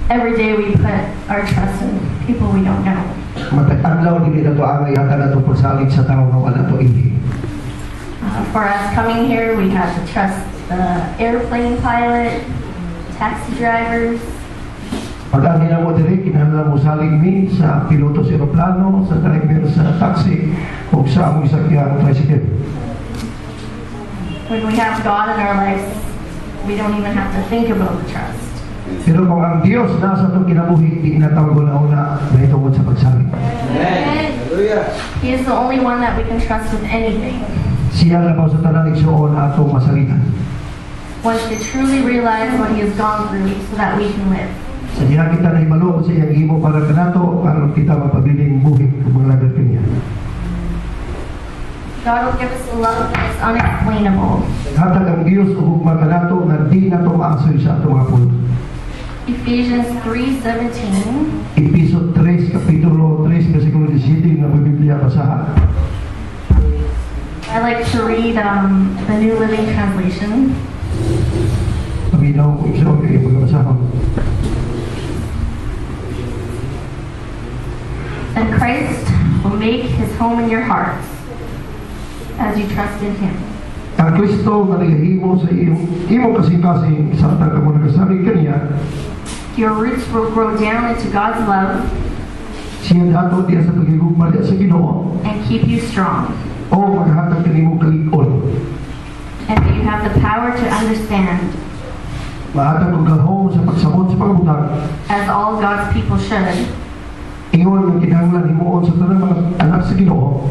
Every day we put our trust in people we don't know. Matag adlaw dili na to ang yata na to pagsalig sa tao nga wala to inhi. For us coming here, we had to trust the airplane pilot, taxi drivers. Pag na mo diri kinahanglan mo salig mi sa piloto sa eroplano, sa driver sa taxi o sa among sakyan tricycle. When we have God in our lives, we don't even have to think about the trust. Pero kung ang Diyos nasa itong kinabuhi, di inatawag ko na una na itungod sa pagsalig. He is the only one that we can trust with anything. Siya na po sa tanang igsuon na atong masalitan. Once we truly realize what He has gone through so that we can live. Sa diha kita na ibalo sa iyang himo para kanato, aron kita mapabiling buhi kung mga lagat kanya. God will give us a love that is unexplainable. Hatag ang Diyos o hugma kanato na di na ito maasoy sa atong mga pulo. Ephesians 3:17. Episode 3, Kapitulo 3, versikulo 17 na Biblia basahan. I like to read the New Living Translation. Paminaw ko igsuon kayo pagbasahan. And Christ will make His home in your hearts as you trust in Him. Ang Kristo nga nagahimo sa iyong kasing-kasing samtang ka mo nagasalig kaniya. Your roots will grow down into God's love Siya dato diya sa pagigugma diya sa Ginoo and keep you strong. o maghatag kanimo kalig-on. And that you have the power to understand, Mahatag og gahom sa pagsamot sa pangabutang. as all God's people should, Ingon ang kinahanglan himuon sa tanang mga anak sa Ginoo.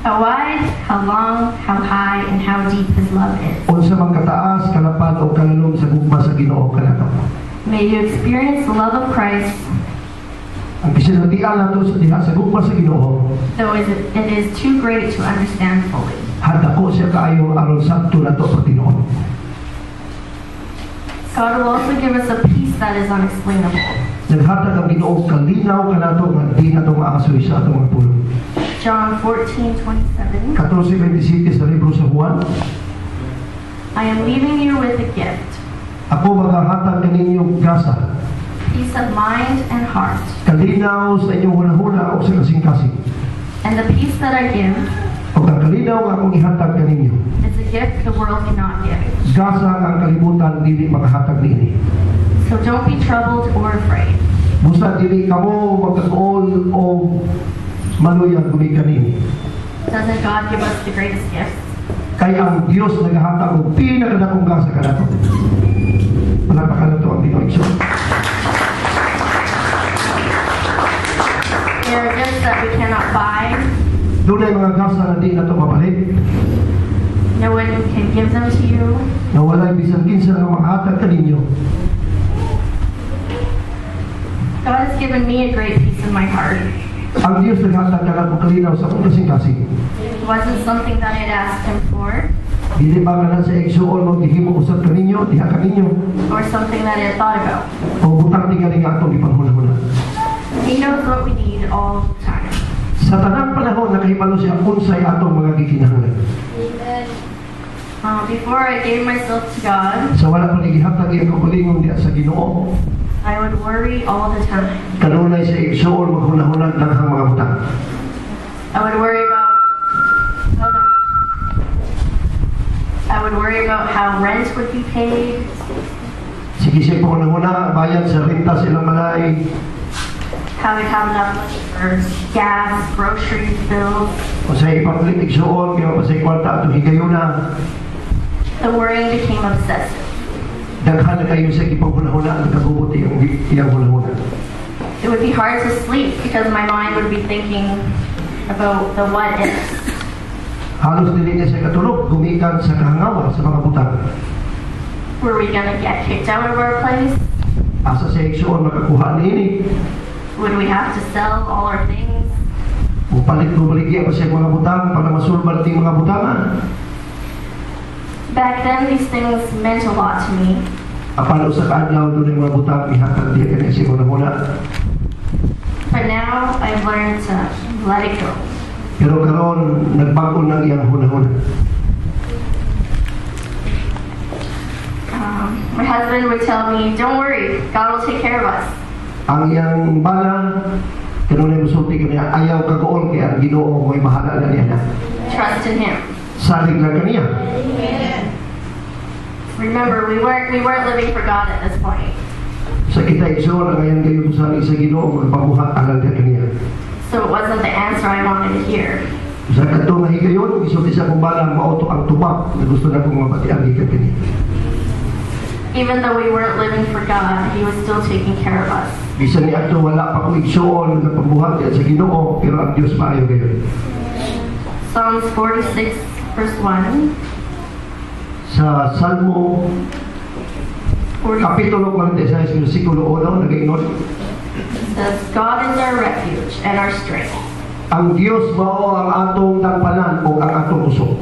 how wide, how long, how high, and how deep His love is. Unsa man kataas, kalapad o kalalom sa gugma sa Ginoo kanato. May you experience the love of Christ, Ang kisinatian nato sa diha sa gugma sa Ginoo, though it is too great to understand fully. hadako siya kaayo aron sakto nato pagtinuon. God will also give us a peace that is unexplainable. Naghatag ang Ginoo kalinaw kanato nga di nato maasoy sa atong mga pulo. John 14:27. 14:27 sa libro sa Juan. I am leaving you with a gift, Ako maghahatag kaninyo gasa, peace of mind and heart. kalinaw sa inyong hunahuna o sa kasing-kasing. And the peace that I give O ang kalinaw nga akong ihatag kaninyo. is a gift the world cannot give. Gasa ang kalibutan dili makahatag niini. So don't be troubled or afraid. Busa dili kamo magkagol o maluyag gumikan niini. Doesn't God give us the greatest gifts? Kaya ang Dios naghahatag og pinakadakong gasa kanato. Palakpakan nato ang Ginoo igsoon. There are gifts that we cannot buy. Dunay mga gasa na di nato mapalit. No one can give them to you. Na walay bisan kinsa nga makahatag kaninyo. God has given me a great peace in my heart. Ang Dios naghatag kanato kalinaw sa akong kasing-kasing. It wasn't something that I'd asked Him for, Dili ba ka na sa igsuon maghihimo usab kaninyo, diha kaninyo. or something that I had thought about. O butang tingali nga atong ipanghuna-huna. He knows what we need all the time. Sa tanang panahon nakahibalo siya unsay atong mga gikinahanglan. Before I gave myself to God, Sa wala pa gihatag iyang kaugalingon diha sa Ginoo, I would worry all the time. kanunay sa igsuon maghuna-huna lang ang mga butang. I would worry about how rent would be paid, Sige siya panghuna-huna, bayad sa renta silang malay, how we'd have enough money for gas, groceries, bills. o sa ipanglit igsuon, kaya pa sa kwarta atong higayuna. The worrying became obsessive. Daghan na kayo sa ipanghuna-huna ang nakabubuti iyang huna-huna. It would be hard to sleep because my mind would be thinking about the what ifs. Halos dili niya sa katulog, gumikan sa kahangawa sa mga butang. Were we going to get kicked out of our place? Asa sa igsuon makakuha niini. Would we have to sell all our things? Mupalit mo baligya pa siya mga butang para masulbar ting mga butangan. Back then, these things meant a lot to me. Apalo sa kaadlaw doon yung mga butang ihatag diya kanya siya muna. But now, I've learned to let it go. Pero karon nagbago ng iyang hunahuna. husband would tell me, "Don't worry, God will take care of us." Ang iyang bana, kanunay musulti kaniya, ayaw kagoon kaya ang Ginoo mo'y bahala na niya na. Trust in Him. Salig lang kaniya. Remember, we weren't living for God at this point. Sa kita igsoon, ang ayan kayo musalig sa Ginoo, magpabuhat alal niya kaniya. So it wasn't the answer I wanted to hear. Sa katong nahigayon, isulti sa kong bala, mauto ang tubak na gusto na kong mapatiang ikan kaniya. Even though we weren't living for God, He was still taking care of us. Bisan ni ato wala pa kong igsoon na pambuhat niya sa Ginoo, pero ang Diyos maayo kayo. Psalms 46, verse 1. Sa Salmo 46 Kapitulo 46, versikulo 1, nag-iingon, says, "God is our refuge and our strength, ang Diyos mao ang atong tangpanan o ang atong usok.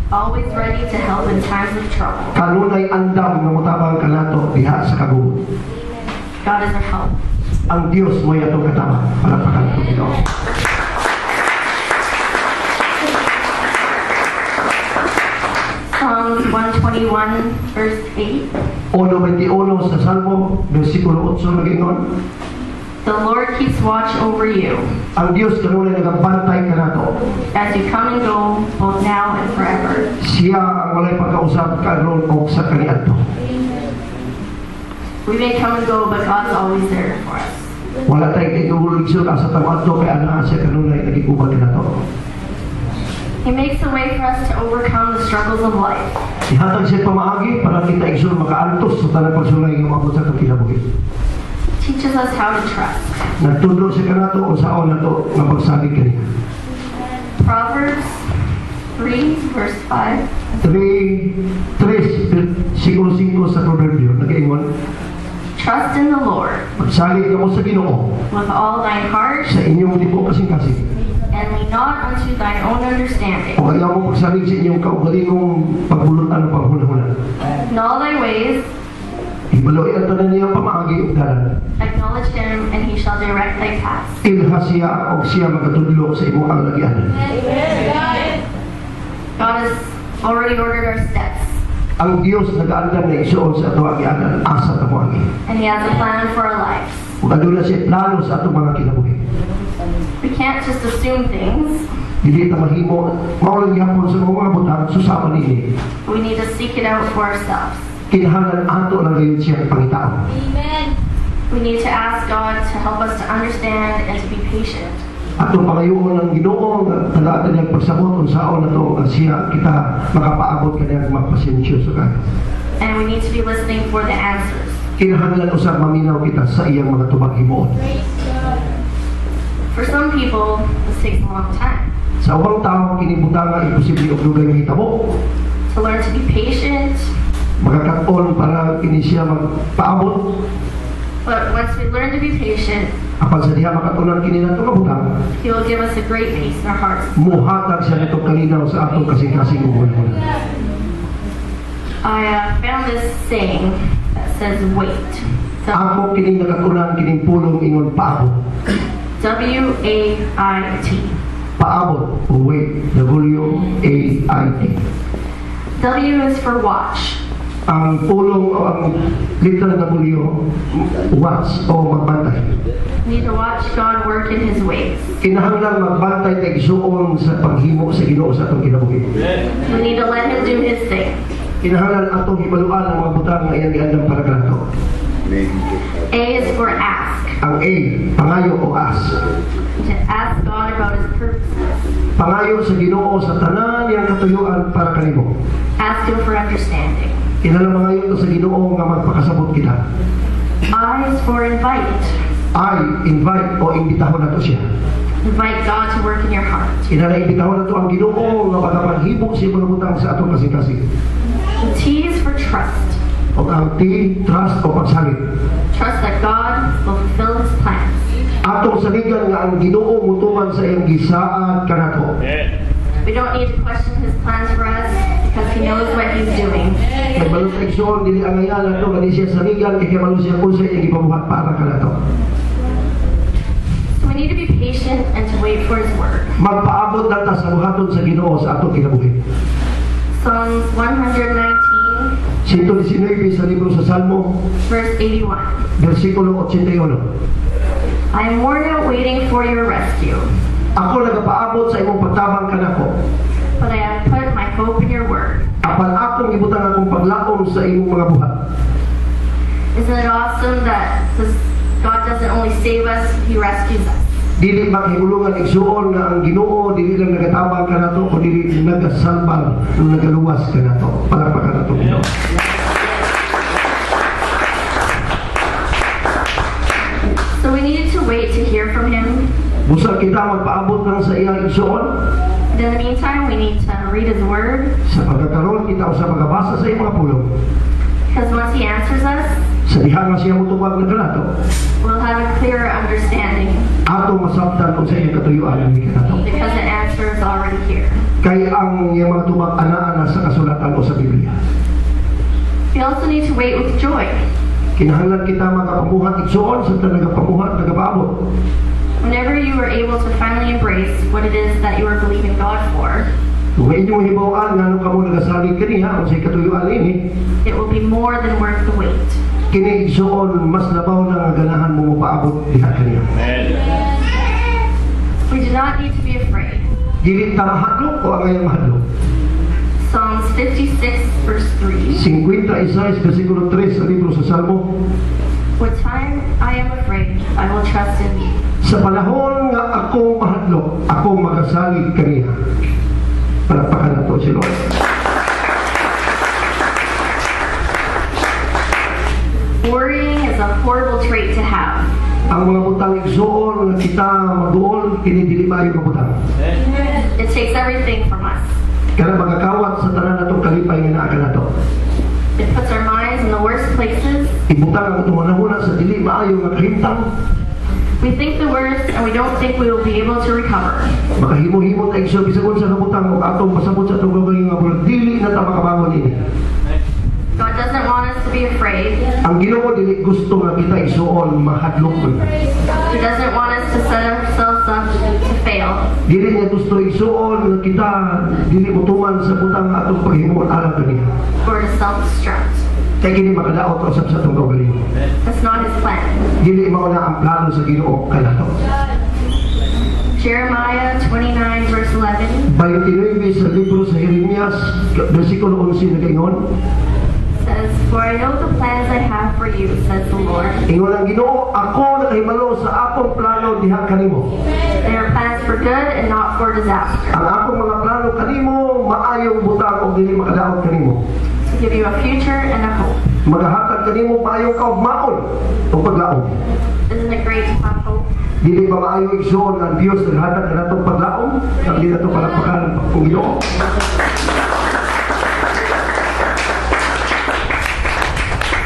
always ready to help in times of trouble." Kanunay andam nga motabang kanato diha sa kagubot. God is our help. Ang Diyos mo'y atong katabang. Palapakan ito, Ginoo. Psalms 121, verse 8. 1:21 sa Salmo, versikulo 8, nag-iingon, "The Lord keeps watch over you ang Diyos kanunay nagabantay kanato. as you come and go, both now and forever." Siya ang walay pagkausap karon o sa kaniadto. We may come and go, but God's always there for us. Wala tayong kaigulog sa tamadto kay ana siya kanunay nagikuban kanato. He makes a way for us to overcome the struggles of life. Ihatag siya pamaagi para kita igsoon makaantos sa tanang pagsulay ng mga sa kinabuhi. Teaches us how to trust. Nagtudlo siya kanato o saon nato nga pagsalig kaniya. Proverbs 3, verse 5. 3:5 sa proverbio nag-iingon, "Trust in the Lord magsalig kamo sa Ginoo with all thine heart, sa inyong tibuok kasing-kasing. and lean not unto thine own understanding. O ayaw mo pagsalig sa inyong kaugalingong pagbulutan o paghunahuna. In all thy ways Ibaloy ang tanan niya pamaagi ug dalan. acknowledge Him, and He shall direct thy paths." Ilha siya o siya magatudlo sa imong kalagyan. God has already ordered our steps, Ang Dios nagaandam na igsoon sa ato agyanan asa ta moagi. and He has a plan for our lives. Ug aduna siya plano sa atong mga kinabuhi. We can't just assume things. Dili ta mahimo mao lang gyapon sa mga butang susama nini. We need to seek it out for ourselves. Kinahanglan ato lang gayon siya pangitao. We need to ask God to help us to understand and to be patient. Ato pangayoon ng Ginoo nga tagaatan niyang pagsabot unsaon nato nga siya kita makapaabot kaniyang magpasensyoso ka. And we need to be listening for the answers. Kinahanglan usab maminaw kita sa iyang mga tubag himuon. For some people, this takes a long time. Sa ubang tao kini butanga imposible og dugay mahitabo. To learn to be patient, Magkakat-on para kini siya magpaabot. but once we learn to be patient, Apan sa diha makatunan kini nato nga butang, He will give us a great peace in our hearts. muhatag siya nitong kalinaw sa atong kasing-kasing buhay. I found this saying that says wait. So, Ako kining nagatunan kining pulong ingon paabot. W-A-I-T. Paabot o wait, W-A-I-T. W is for watch. Ang pulong o ang literal na W, watch o magbantay. We need to watch God work in His ways. Kinahanglan magbantay kay igsuon sa paghimo sa Ginoo sa atong kinabuhi. We need to let Him do His thing. Kinahanglan atong hibaluan ang mga butang nga iyang giandam para kanato. A is for ask. Ang A, pangayo o ask. To ask God about His purposes. Pangayo sa Ginoo sa tanan iyang katuyuan para kanimo. Ask Him for understanding. Kinahanglan mangayo sa Ginoo nga magpakasabot kita. I is for invite. I invite o imbitahon nato siya. Invite God to work in your heart. Kinahanglan imbitahon nato ang Ginoo nga pagapanghimo sa imong butang sa atong kasing-kasing. T is for trust. O ang T, trust o pagsalit. Trust that God will fulfill His plans. Atong saligan nga ang Ginoo mutuman sa iyang gisaad kanato. We don't need to question His plans for us because He knows what He's doing. Nagbalot sa igsoon, dili ang ngayon nato nga di siya saligan kay kabalo siya kung sa iyang gipabuhat para kanato. So we need to be patient and to wait for His word. Magpaabot lang ta sa buhaton sa Ginoo sa atong kinabuhi. Psalms 119, 119 sa libro sa Salmo, verse 81. versikulo 81. I am worn out waiting for your rescue, Ako nagapaabot sa imong pagtabang kanako. but I have put my hope in your word. Apan akong ibutang akong paglaom sa imong mga buhat. Isn't it awesome that God doesn't only save us, He rescues us? Dili maghimulungan igsuon nga ang Ginoo dili lang nagatabang kanato kundi nagasalbar nagaluwas kanato. Palakpakan nato Ginoo. So we needed to wait to hear from Him. Busa kita magpaabot lang sa iyang igsuon. And in the meantime, we need to read His word, Sa pagkakaroon kita sa pagabasa sa iyang mga pulong. because once He answers us, Sa diha nga siya mutubag na kanato. we'll have a clearer understanding, Ato masabtan kung sa iyang katuyuan ni kanato. because the answer is already here. Kay ang iyang mga tubag anaa na sa kasulatan o sa Biblia. We also need to wait with joy. Kinahanglan kita makapamuhat igsuon sa nagapamuhat nagapaabot. Whenever you are able to finally embrace what it is that you are believing God for, Kung inyong hibawan nga nung kamo nagasalig kaniya kung sa katuyuan ini, it will be more than worth the wait. kini igsuon mas labaw na nga ganahan mo paabot diha kaniya. We do not need to be afraid. Dili ta mahadlok o ang ayang mahadlok. Psalms 56, verse 3. 56 versikulo 3 sa libro sa Salmo. What time I am afraid, I will trust in thee. Sa panahon nga ako mahadlok, ako magasalig kaniya. Palakpakan na to si Lord. Worrying is a horrible trait to have. Ang mga butang igsuon nga kita maduol kini dili maayo nga butang. It takes everything from us. Kaya magakawat sa tanan natong kalipay nga naa kanato. It puts our minds in the worst places. Ibutang ang tumanahuna sa dili maayo nga kahimtang. We think the worst and we don't think we will be able to recover. Makahimo-himo ta igsuon bisan sa kabutang o atong pasabot sa atong gagawin nga bulag dili na ta makabangon ini. God doesn't want us to be afraid. Ang Ginoo dili gusto nga kita igsuon mahadlok. He doesn't want us to set ourselves up to fail. Dili niya gusto igsuon nga kita dili mutuman sa butang nga atong paghimuon alang kaniya. Or to self-destruct. Kaya kini makadaot o sa atong gagawin. That's not His plan. Dili mao na ang plano sa Ginoo kanato. Jeremiah 29, verse 11 29 sa libro sa Jeremias, versikulo 11 na kaingon. says, For I know the plans I have for you, says the Lord. Ingon ang Ginoo, ako nakahimalo sa akong plano diha kanimo. They are plans for good and not for disaster. Ang akong mga plano kanimo maayong butang o dili makadaot kanimo. To give you a future and a hope. Magahatag kanimo maayong kaugmaon o paglaom. Isn't it great to have hope? Dili ba maayo igsuon ang Dios naghatag na natong paglaom? Ang di nato palakpakan kung Ginoo.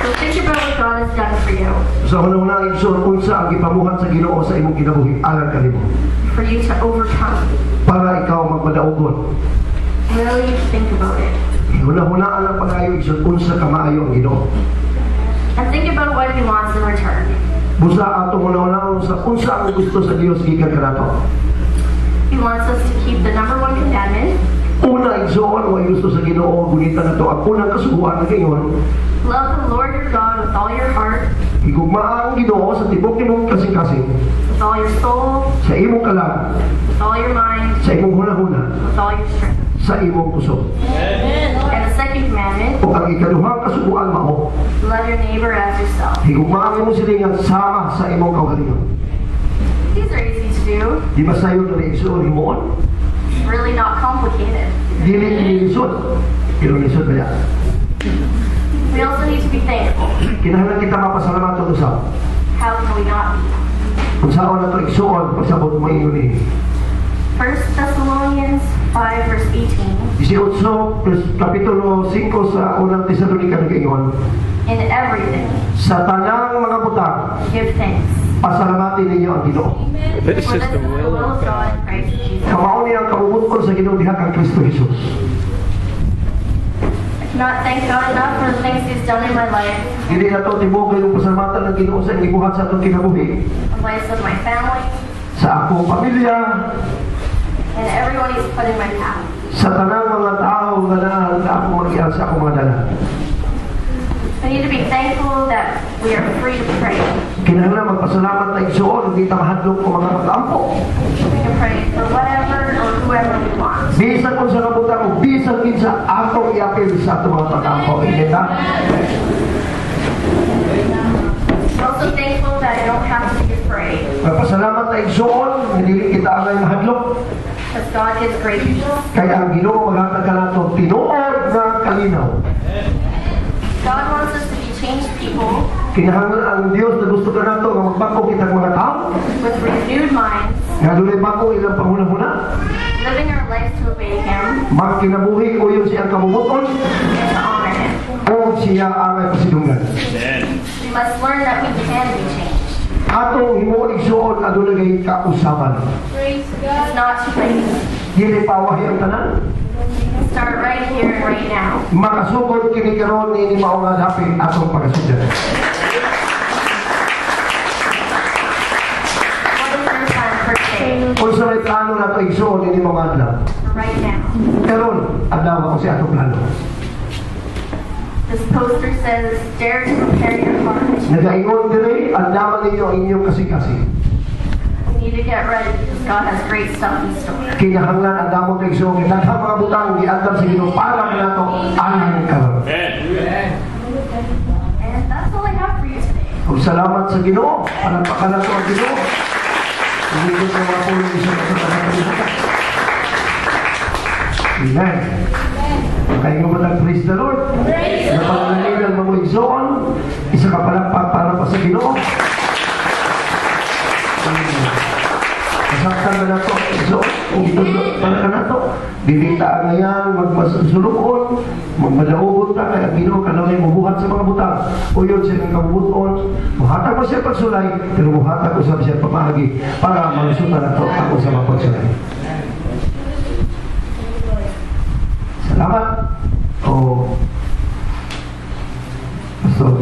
So think about what God has done for you. Sa una-una igsuon unsa ang gipamuhat sa Ginoo sa imong kinabuhi alang kanimo. For you to overcome. Para ikaw magmadaugon. Really think about it. Una-unaan ang pag-ayo igsuon unsa ka maayo ang Ginoo. And think about what He wants in return. Busa atong una-unaan sa unsa ang gusto sa Dios gikan kanato. He wants us to keep the number one commandment. Una igsuon o gusto sa Ginoo gunita nato ang unang kasuguan na kayon. Love the Lord your God with all your heart, Higugma ang Ginoo sa tibok nimong kasing-kasing, with all your soul, sa imong kalag, with all your mind, sa imong huna-huna, with all your strength. sa imong puso. And the second commandment, O ang ikaduhang kasuguan mao, love your neighbor as yourself. higugma ang imong silingan sama sa imong kaugalingon. These are easy to do. Di ba sayo na igsuon himuon? It's really not complicated. Dili inilisod. Pero lisod ba yan? We also need to be thankful. Kinahanglan kita mapasalamat sa usaw. How can we not be? Kung saan na ito igsuon, pagsabot mo ingon ni 1 Thessalonians 5, verse 18. 18, kapitulo 5 sa unang Tesalonika nag-ingon, In everything, sa tanang mga butang, give thanks. pasalamatin ninyo ang Ginoo. This For is the will of God God. in Christ Jesus. Kamao niya ang kabubukol sa Ginoo diha kang Kristo Jesus. I cannot thank God enough for the things He's done in my life, Dili na ito tibok yung pasalamatan ng Ginoo sa ibuhat sa atong kinabuhi, the lives of my family, sa akong pamilya, and everyone He's put in my path. sa tanang mga tao nga naan na akong mag sa akong mga dala. We need to be thankful that we are free to pray. Kinahanglan magpasalamat na igsoon, hindi ta mahadlok ko mga katampo. We can pray for whatever or whoever we want. Bisan kung sa kabutang o bisan din sa atong iapil sa atong mga katampo. Hindi ta? We're also thankful that I don't have to be afraid. Magpasalamat na igsoon, hindi kita angay mahadlok. Because God is gracious. Kaya ang Ginoo maghatag ka nato tinuod nga kalinaw. God wants us to be changed people Kinahanglan ang Dios na gusto ka nato nga magbako kitang mga tao. with renewed minds, Nga dunay bako ilang panghuna-huna. living our lives to obey Him Magkinabuhi ko yun siyang kabubuton and to honor Him. o siya angay pasidungan. We must learn that we can be changed. Atong himuon igsuon adunay kausaban. It's not too late. Dili pawahi ang tanan. Start right here and right now. Makasugod kini karon ni mao nga dapit atong pagasugod. What is your plan for today? Kung sa may plano nato igsuon ini mga adlaw. Right now. Karon adlaw ako sa atong plano. This poster says, dare to prepare your heart. Nagaingon diri andaman ninyo ang inyong kasing-kasing. We need to get ready because God has great stuff in store. Kinahanglan ang damong kay igsuon daghang mga butang giandam sa Ginoo para nato ang karon. And that's all I have for you today. Kung salamat sa Ginoo, palakpakan nato ang Ginoo. Hindi ko sa mga pulong isa sa pagkakalimutan. Amen. Kaya nga ba praise the Lord? Na pananaligan mo igsoon, isa ka palakpak para pa sa Ginoo. Masaktan na nato, igsoon, kung itulog para ka nato. Dilita ngayon, magmasulukon, magmadaubot ta, kaya Ginoo ka na may mabuhat sa mga butang. O yun siya ng kabubuton, muhatag mo siya pagsulay, pero muhatag ko siya pamahagi para malusutan nato ako sa mga pagsulay. Salamat. Pastor.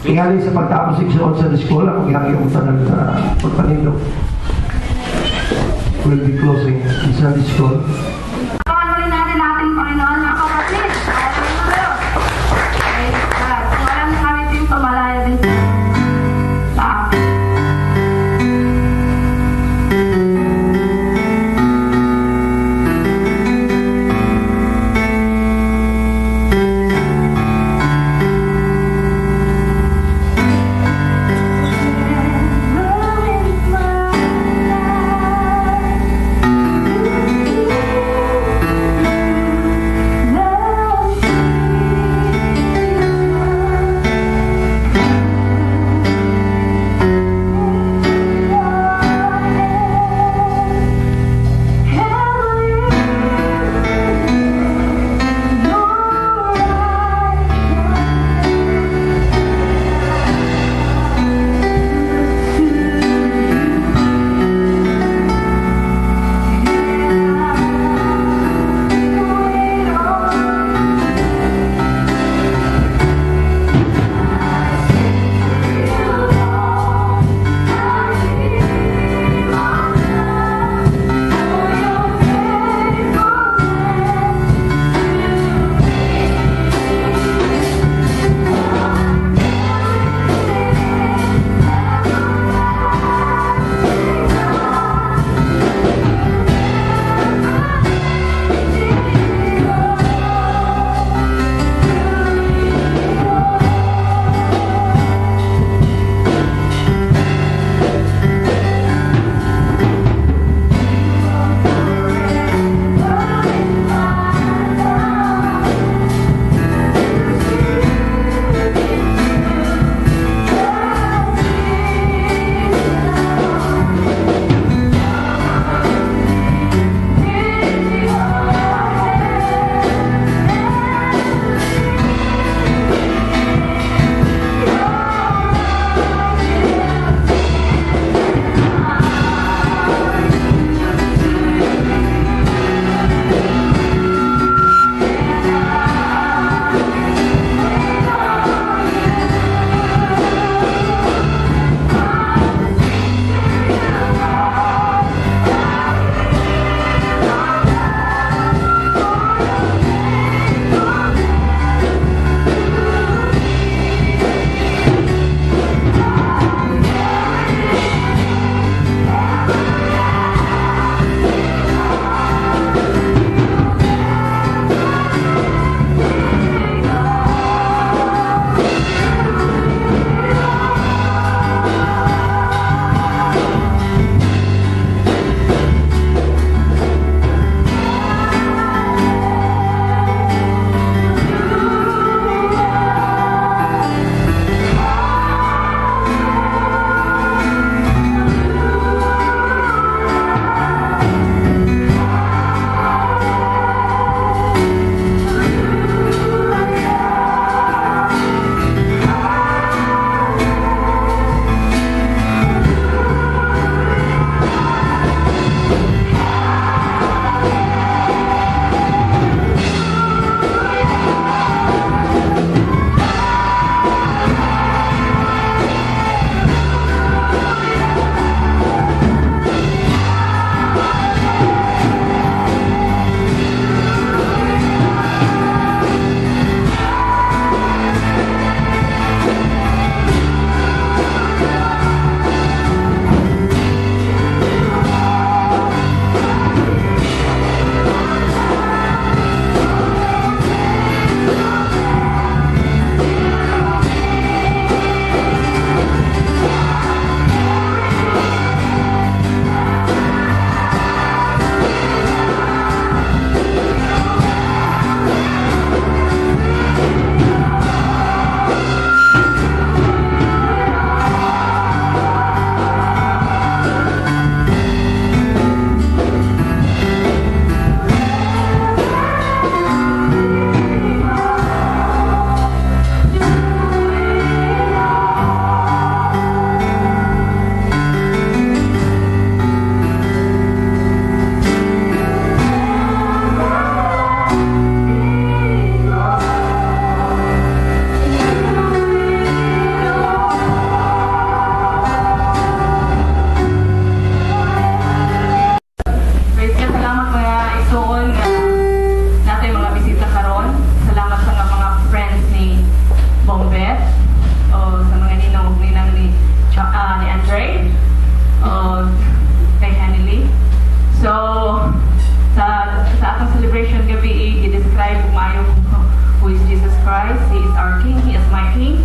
Tingali sa pagtapos igsoon sa eskola, kung ihangin sa pagpanilo. We'll be closing in Sunday school. Pakanunin natin ating Panginoon mga kapatid. Hallelujah. Praise God. So, alam na kami din pamalaya din sa akin. Running my life. King?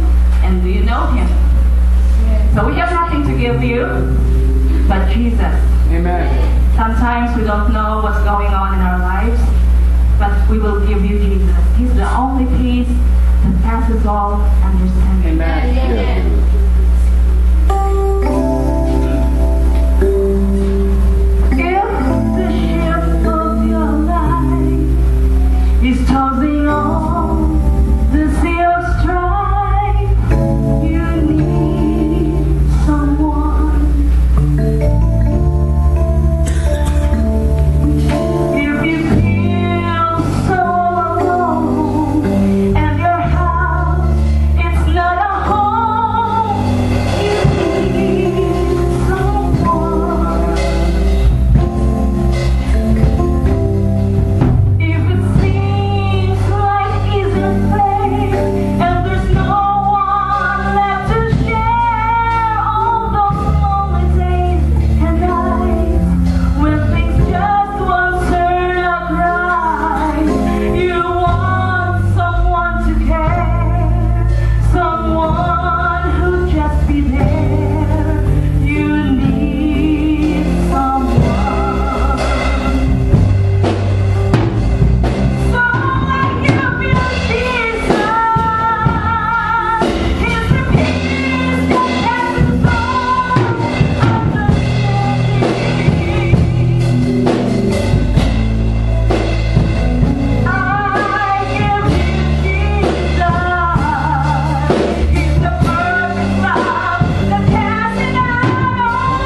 And do you know Him? So we have nothing to give you but Jesus. Amen. Sometimes we don't know what's going on in our lives, but we will give you Jesus. He's the only peace that passes all understanding. Amen. If the ship of your life is tossing on the sea of strife, you need someone. If you feel so alone and your house it's not a home, you need someone. If it seems life isn't fair and there's no one left to share all those lonely days and nights when things just won't turn out right, you want someone to care, someone who'll just be there. You need someone. So I give you Jesus. He's the peace that passes all understanding. I give you Jesus. He's the perfect love that passes out all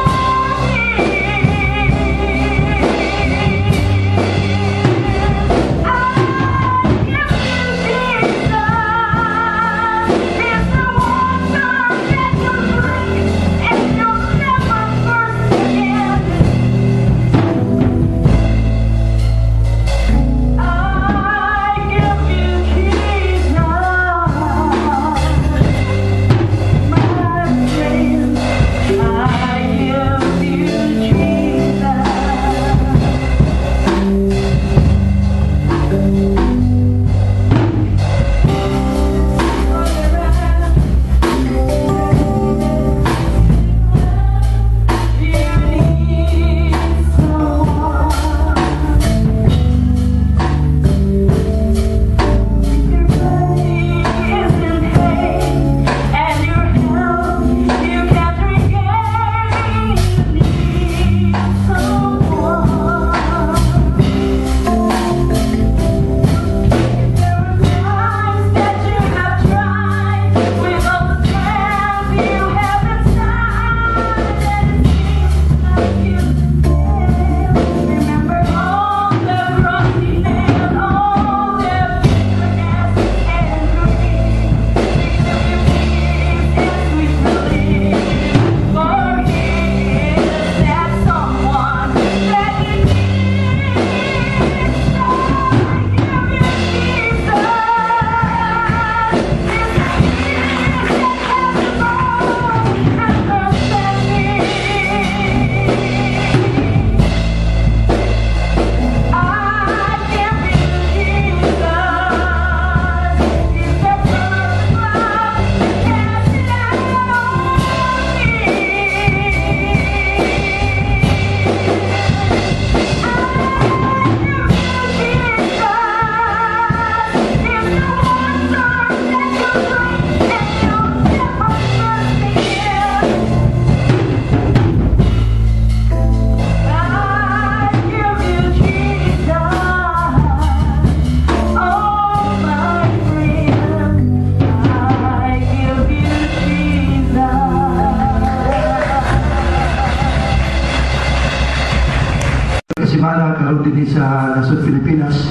Kasimana, karoon din sa Nasod, Pilipinas.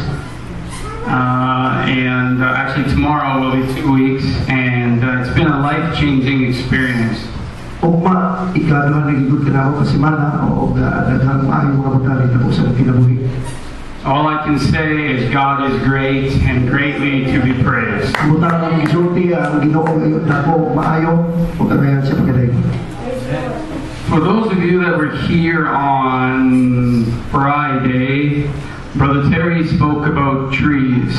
And actually tomorrow will be 2 weeks, and it's been a life-changing experience. Ugma, ikaduhan nagigod ka na ako kasimana o daghang maayong mga butali na po sa kinabuhi. All I can say is God is great and greatly to be praised. Butang ang isulti ang Ginoo ngayon na po maayo o kagayan sa pagkaday. For those of you that were here on Friday, Brother Terry spoke about trees.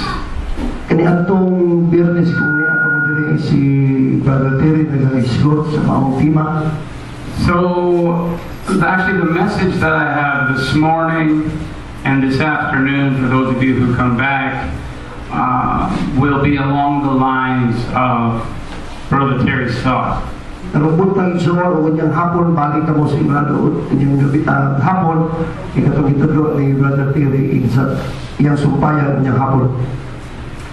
Kani atong Biyernes kung niya ako diri ni si Brother Terry nag-isgot sa maong tima. So, actually, the message that I have this morning and this afternoon, for those of you who come back, will be along the lines of Brother Terry's thought. Narubot ng Isor o kanyang hapon, balik na mo sa Ibrado, kanyang gabitang hapon, ikatong itudlo ni Brother Terry sa iyang sumpayan kanyang hapon.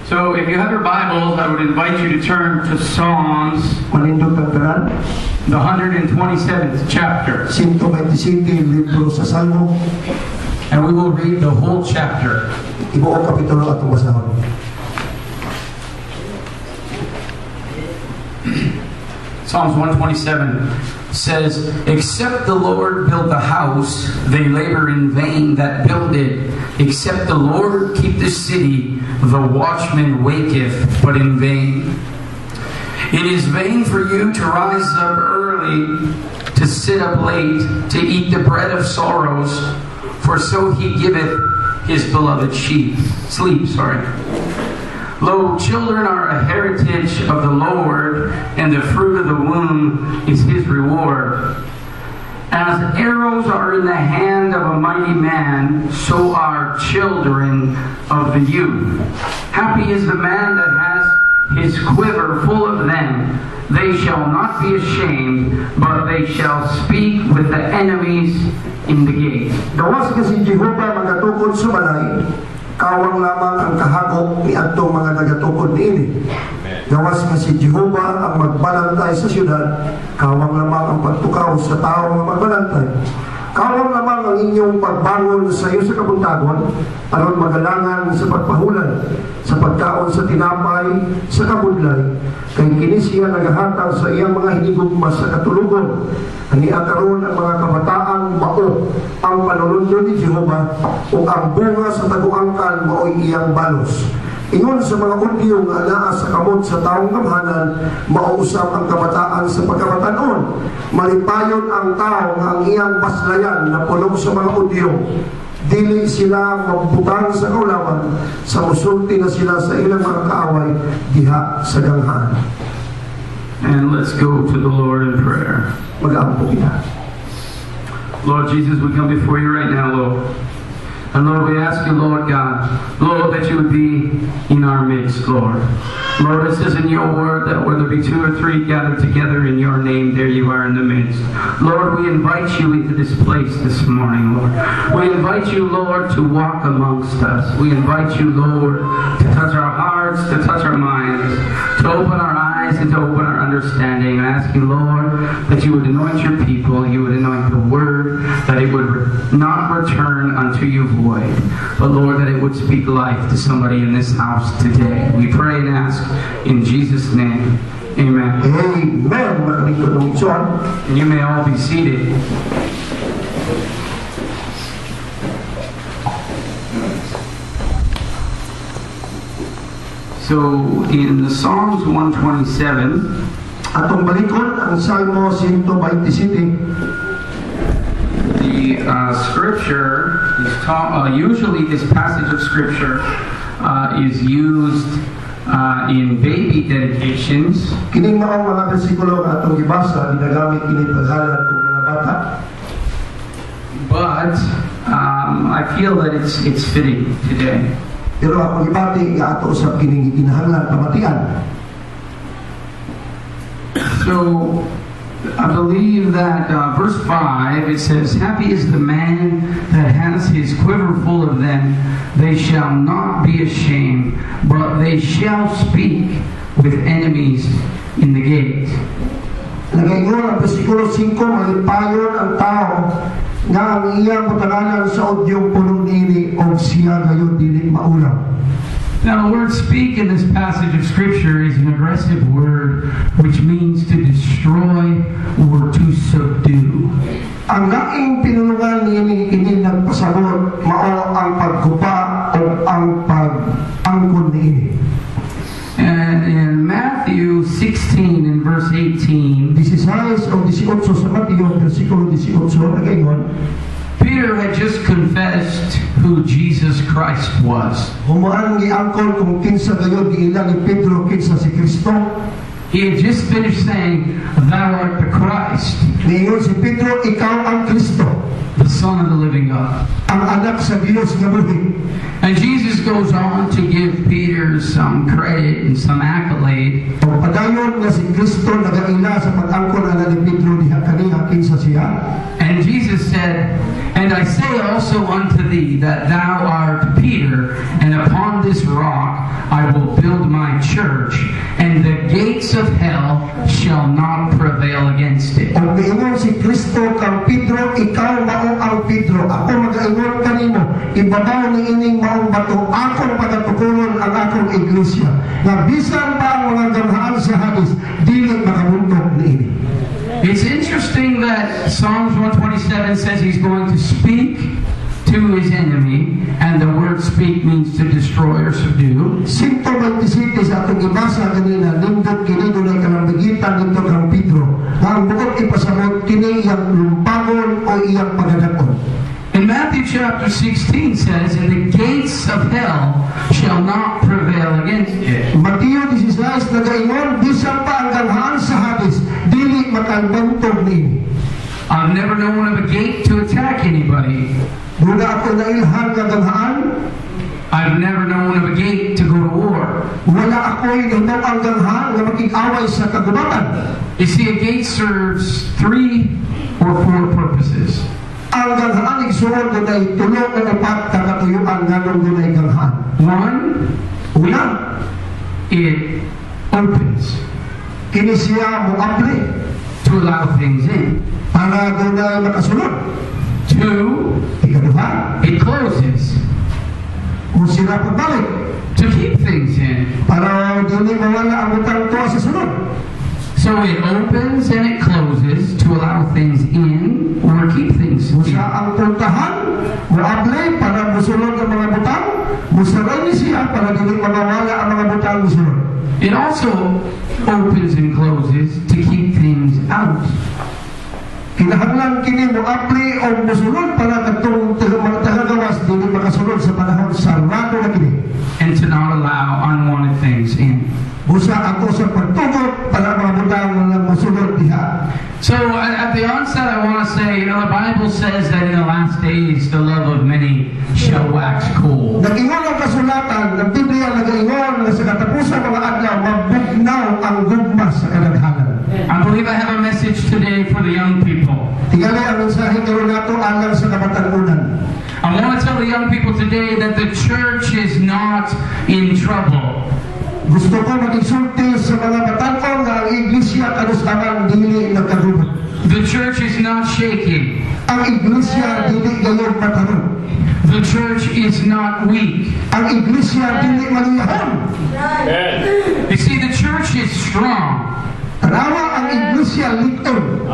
So, if you have your Bibles, I would invite you to turn to Psalms, Manindot ang tanan, the 127th chapter, 127 libro sa Salmo, and we will read the whole chapter. ibuong kapitulo atong basahon. Psalms 127 says, "Except the Lord build the house, they labor in vain that build it. Except the Lord keep the city, the watchman waketh, but in vain. It is vain for you to rise up early, to sit up late, to eat the bread of sorrows, for so he giveth his beloved sleep. Lo, children are a heritage of the Lord, and the fruit of the womb is his reward. As arrows are in the hand of a mighty man, so are children of the youth. Happy is the man that has his quiver full of them. They shall not be ashamed, but they shall speak with the enemies in the gate." Gawas ka si Jehovah magatukod sa balay, kawang lamang ang kahagok ni atong mga nagatukod niini. Gawas nga si Jehovah ang magbalantay sa syudad, kawang lamang ang pagtukaw sa tao nga magbalantay. Kawang lamang ang inyong pagbangon sa iyo sa kabuntagon, aron magalangan sa pagpahulan, sa pagkaon sa tinapay, sa kabudlay, kay kini siya nagahatag sa iyang mga hinigugma sa katulugon. Ani akaron ang mga kabataang mao ang panulundon ni Jehovah, o ang bunga sa taguangkan mao'y iyang balos. Ingon sa mga Hudyo nga naa sa kamot sa taong gamhanan, mauusap ang kabataan sa pagkabatanon. Malipayon ang tao nga ang iyang baslayan na punog sa mga Hudyo. Dili sila magbutang sa kaulawan, sa musulti na sila sa ilang mga kaaway diha sa ganghan. And let's go to the Lord in prayer. Mag-aampo kita. Lord Jesus, we come before you right now, Lord. And Lord, we ask you, Lord God, Lord, that you would be in our midst, Lord. Lord, it says in your word that where there be 2 or 3 gathered together in your name, there you are in the midst. Lord, we invite you into this place this morning, Lord. We invite you, Lord, to walk amongst us. We invite you, Lord, to touch our hearts, to touch our minds, to open our eyes and to open our understanding. I ask you, Lord, that you would anoint your people, you would anoint the word, that it would not return unto you void, but Lord, that it would speak life to somebody in this house today. We pray and ask in Jesus' name. Amen. Amen. And you may all be seated. So in the Psalms 127, atong balikon ang Salmo 127. the scripture is usually this passage of scripture is used in baby dedications. Kining maong mga bersikulo nga atong gibasa ginagamit kini paghalad og mga bata. But I feel that it's fitting today. Pero ako gibati nga ato usab kining kinahanglan pamatian. So I believe that verse 5, it says, "Happy is the man that has his quiver full of them. They shall not be ashamed, but they shall speak with enemies in the gate." Nagaingon ang bersikulo 5, malipayon ang tao nga ang iyang putananan sa odyong punong nili o siya gayon dili maulam. Now, the word "speak" in this passage of Scripture is an aggressive word, which means to destroy or to subdue. Ang laing pinulungan niini kini nagpasabot mao ang paggupa o ang pag-angkon niini. And in Matthew 16 and verse 18, 16 o 18 sa Mateo, versikulo 18, nagaingon, Peter had just confessed who Jesus Christ was. humaan giangkon kung kinsa gayon giila ni Pedro kinsa si Kristo. He had just finished saying, "Thou art the Christ, Niingon si Pedro, ikaw ang Kristo, the Son of the living God." ang anak sa Diyos nga buhi. And Jesus goes on to give Peter some credit and some accolade. O padayon nga si Kristo nagaila sa pag-angkon ana ni Pedro diha kaniya kinsa siya. And Jesus said, "And I say also unto thee that thou art Peter, and upon this rock I will build my church, and the gates of hell shall not prevail against it." O giingon si Kristo kang Pedro, ikaw mao ang Pedro. Ako magaingon kanimo, ibabaw ni ining maong bato, akong pagatukuron ang akong iglesia. Nga bisan pa ang mga gamhaan sa Hades, dili makamuntok niini. It's interesting that Psalms 127 says he's going to speak to his enemy, and the word speak means to destroy or subdue. Sinto 27 sa atong ibasa kanina, nindot kini dunay kalambigitan dito kang Pedro, nga ang bukod ipasamot kini iyang lumpagon o iyang pagdadakon. In Matthew chapter 16 says, "And the gates of hell shall not prevail against it." Mateo 16 nagaingon, bisan pa ang gamhaan sa Hades, dili makabantog niini. I've never known of a gate to attack anybody. Muna ako nailhan nga gamhaan, I've never known of a gate to go to war. wala ako'y nindot ang gamhaan nga makig-away sa kagubatan. You see, a gate serves 3 or 4 purposes. Ang gamhaan igsuon dunay tulo o upat ka katuyuan nganong dunay gamhaan. 1, Una, it opens kini siya moabli to allow things in. para dunay makasulod. 2, Ikaduha, it closes kung sila pagbalik to keep things in. para dili mawala ang utang tuwa sa sunod. So it opens and it closes to allow things in or keep things Musa in. ang puntahan, moabli para musulod ang mga butang, musaray ni siya para dili mawala ang mga butang musulod. It also opens and closes to keep things out. Kinahanglan kini moabli o musulod para katong mga tagagawas dili makasulod sa panahon sarado na kini. And to not allow unwanted things in. Busa ako sa pagtugot para mga butang na musulod diha. So at the onset I want to say, the Bible says that in the last days the love of many shall wax cold. Nag-ingon ang kasulatan, ng Biblia nag-ingon na sa katapusan mga adlaw, mabugnaw ang gugma sa kadaghanan. I believe I have a message today for the young people. Tingali ang mensahe karon nato alang sa kabatanunan. I want to tell the young people today that the church is not in trouble. Gusto ko mag-insulti sa mga batanon nga ang iglesia kanustaman dili nagkagubat. The church is not shaking. Ang iglesia dili gayong matarong. The church is not weak. Ang iglesia dili maliyahon. You see, the church is strong. Tanawa ang iglesia liton.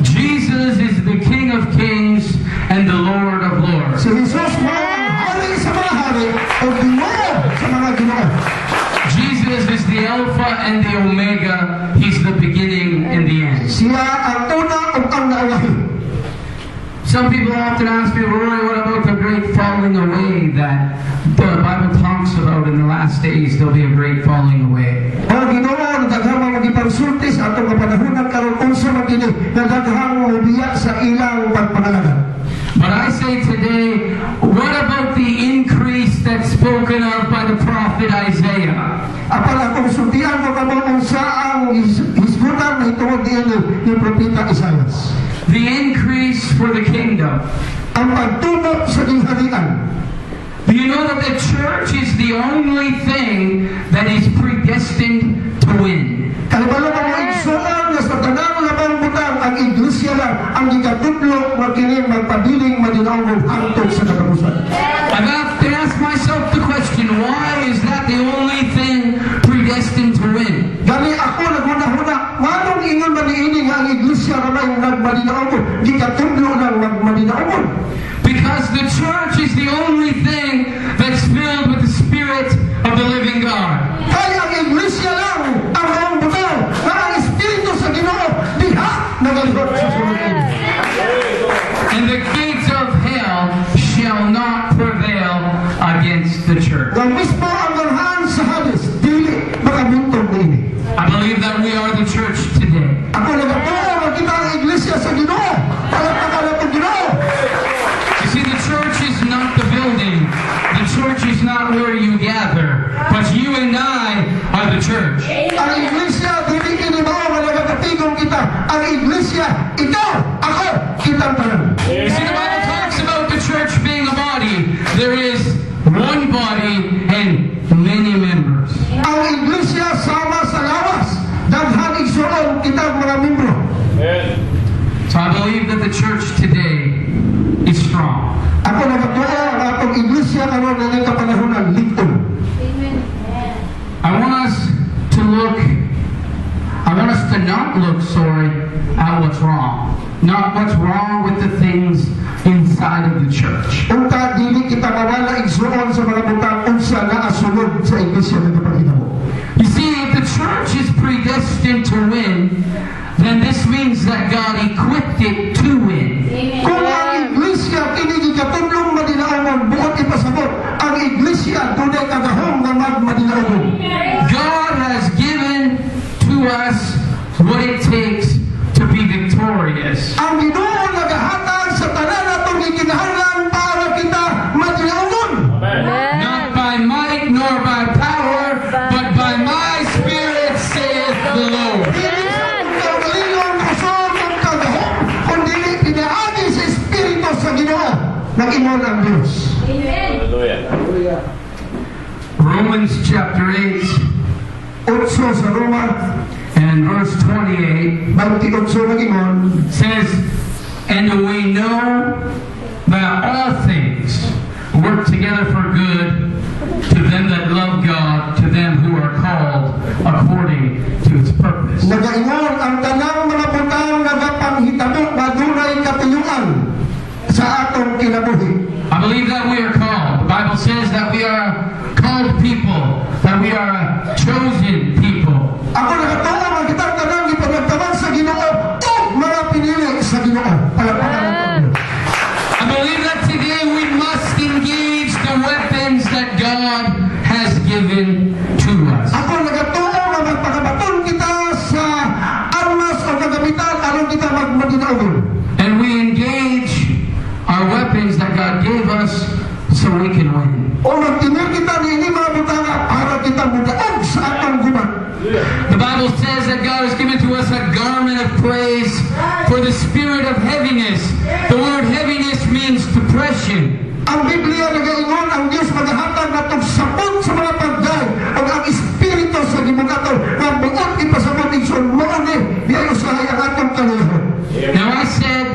Jesus is the King of Kings and the Lord of Lords. Si Jesus mo ang hari sa mga hari o Ginoo sa mga Ginoo. Jesus is the Alpha and the Omega. He's the beginning and the end. Siya ang una o ang nauwahi. Some people often ask me, Roy, what about the great falling away that the Bible talks about in the last days? There'll be a great falling away. O Ginoo, daghang magipagsulti sa atong kapanahunan karon unsa man kini nga daghang mobiya sa ilang pagpangalaga. But I say today, what about the increase that's spoken of by the prophet Isaiah? Apan akong sultihan ko kamo unsa ang hisgutan na hitungod diin ni propeta Isaias. The increase for the kingdom. Ang pagtubo sa gingharian. Do you know that the church is the only thing that is predestined to win? Kalibalo mo igsuon nga sa tanang labang butang ang iglesia lang ang gigatudlo magkini magpabiling madinawon hangtod sa katapusan. I've got to ask myself the question, why is that the only thing predestined to win? Gani ako naguna-huna, manong ingon man niini nga ang iglesia ramay nagmadinawon, gigatudlo ng magmadinawon. Because the church is the only thing that's filled with the Spirit of the living God. Kaya ang iglesia lang ang maong butaw na ang Espiritu sa Ginoo diha nagalihot sa sunod. And the gates of hell shall not prevail against the church. Ang mismo ang garhan sa Hades, dili makabuntog niini. I believe that we are Ang iglesia, dili kini mao nga nagakatigong kita. Ang iglesia, ikaw, ako, kitang tanan. You see, the Bible talks about the church being a body. There is one body and many members. Ang iglesia sama sa lawas. Daghan igsuon kitang mga membro. So I believe that the church today is strong. Ako nagatuo ang atong iglesia karon nga kapanahonan liton. I want us to not look, at what's wrong. Not what's wrong with the things inside of the church. Unta dili kita mawala igsuon sa mga butang unsa naa sunod sa iglesia nga kapahitabo. You see, if the church is predestined to win, then this means that God equipped it to win. Kung ang iglesia kini gikatulong madinaongon buot ipasabot, ang iglesia dunay kagahom nga magmadinaongon. God has given to us what it takes to be victorious. Ang Ginoo nagahatag sa tanan atong gikinahanglan para kita madinaongon. Not by might nor by power, but by my Spirit, saith the Lord. Dili sa kagalingon kusog ang kagahom, kundi pinaagi sa Espiritu sa Ginoo ng imong ang Dios. Romans chapter 8 Utso sa Roma, and verse 28 28 ng imon, says, and we know that all things work together for good to them that love God, to them who are called according to His purpose. nagaingon ang tanang mga butang nagapanghitabo madunay katuyuan sa atong kinabuhi. I believe that we are called. The Bible says that we are called people, that we are a chosen people. Ako nagatuo ang kitang tanang ipanagtaman sa Ginoo o mga pinili sa Ginoo. Palapakan ang Panginoon. I believe that today we must engage the weapons that God has given to us. Ako nagatuo nga magpakabaton kita sa armas o kagamitan aron kita magmadinaogon. And we engage our weapons that God gave us so we can win. O magtinir kita niini mga butanga para kita mudaog sa atong gubat. The Bible says that God has given to us a garment of praise for the spirit of heaviness. The word heaviness means depression. Ang Biblia nagaingon ang Dios maghatag natong sapot sa mga pagday o ang Espiritu sa gimugaton nga buot ipasabot igsoon mo ani diayo sa ang atong kaluhon. Now I said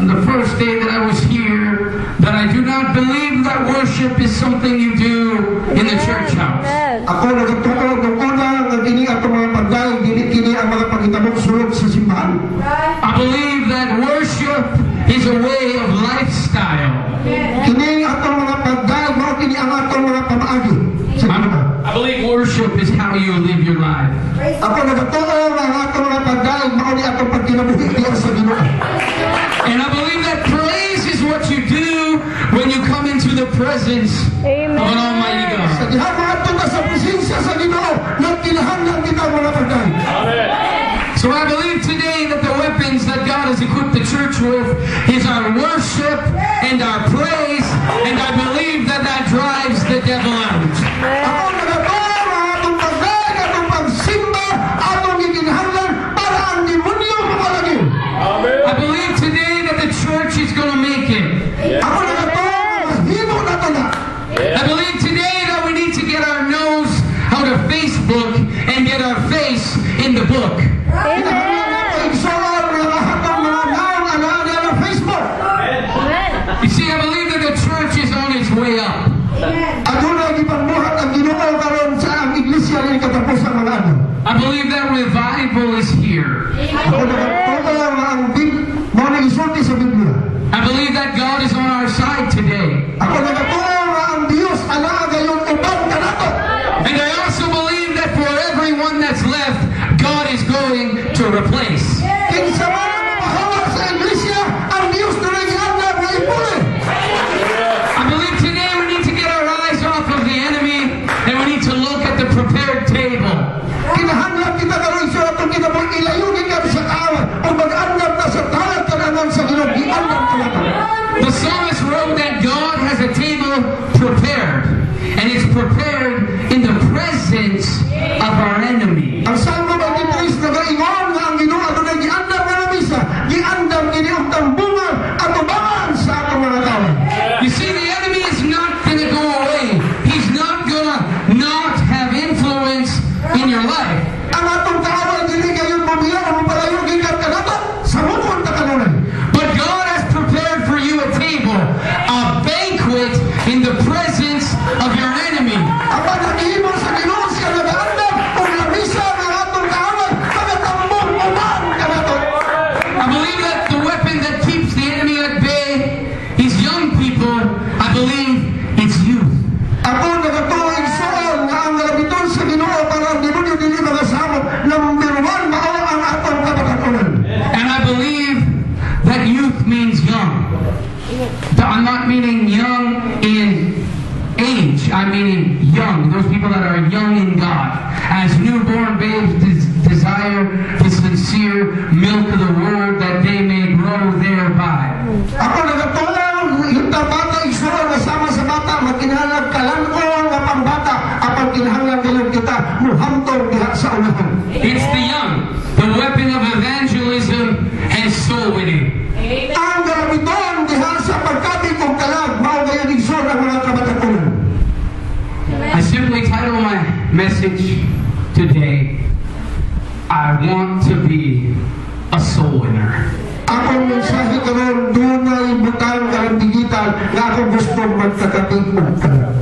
the first day that I was here that I do not believe that worship is something you do in the church house. Ako nagatuo ng una nga dini atong mga pagday dili kini ang mga panghitabok sulod sa simbahan. I believe that worship is a way of lifestyle. Kini atong mga pagday mao kini ang atong mga pamaagi sa Ginoo. I believe worship is how you live your life. Ako nagatuo nga ang atong mga pagday mao ni atong pagkinabuhi diya sa Ginoo. And I believe that praise is what you do when you come into the presence of an Almighty Sa God. diha maadto ka sa presensya sa Ginoo nga kinahanglan kita mga pagday. So I believe today that the weapons that God has equipped the church with is our worship and our praise, and I believe that that drives the devil out. Ako nagatuo nga atong pagday atong pagsimba atong gikinahanglan para ang demonyo makalagim. I believe today that the church is going to make it. Ako nagatuo nga himo na tala. I believe today that we need to get our nose out of Facebook and get our face in the book. Kinahanglan nato igsoon nga lahat ng mga naong alaala ng Facebook. You see, I believe that the church is on its way up. Aduna gipangbuhat ang Ginoo karon sa ang iglesia ni katapos ang mga ano. I believe that revival is here. Ako nagatuo nga ang mo nagisulti sa Biblia. I believe that God is on our side today. Ako nagatuo nga ang Dios anaa gayon uban kanato. And I also believe that for everyone that's left, God is going to replace. Kinsa man ang mapahawak sa iglesia, ang Dios na nag-iadlap nga ipuli. I believe today we need to get our eyes off of the enemy and we need to look at the prepared table. Kinahanglan kita karon sa atong kinabuhi ilayon ka sa kaawat o mag-adlap na sa talat kananan sa Ginoo giadlap ka nato. The psalmist wrote that God has a table prepared, and it's prepared in the presence of our enemy. Ang Salmo 93 nagaingon nga ang Ginoo adunay giandam nga misa, giandam kini og tambungan at ubangan sa atong mga kawan. You see, the enemy is not going to go away. He's not going to not have influence in your life. Ang atong kaaway dili kayo pamilya o palayo gikan kanato sa mukon ta kanunay. But God has prepared for you a table, a banquet in the presence of your enemy. Ang pagkakihimo sa Ginoo siya nagaandam og lamisa ng atong kaaway kagatambong uban kanato. I believe that the weapon that keeps the enemy at bay is young people. I believe it's youth. Ako nagatuig soon nga ang galabiton sa Ginoo para ang demonyo dili magasabot number 1 mao ang atong kabatakunan. And I believe that youth means young. I'm not meaning young in age. I'm meaning young. Those people that are young in God. As newborn babes desire the sincere milk of the word that they may grow thereby. Ako nagatuog yung bata igsoon kasama sa bata magkinahanglan kalan-on nga pangbata apan kinahanglan gayud kita muhamtong diha sa unahan. It's the young. The weapon of evangelism and soul winning. Ang galabiton diha sa pagkabig og kalag mao gayud igsoon ang mga kabatakunan. I simply title my message today, I want to be a soul winner. Akong mensahe karon dunay butang kalambigitan nga ako gusto magkakabig og kalag.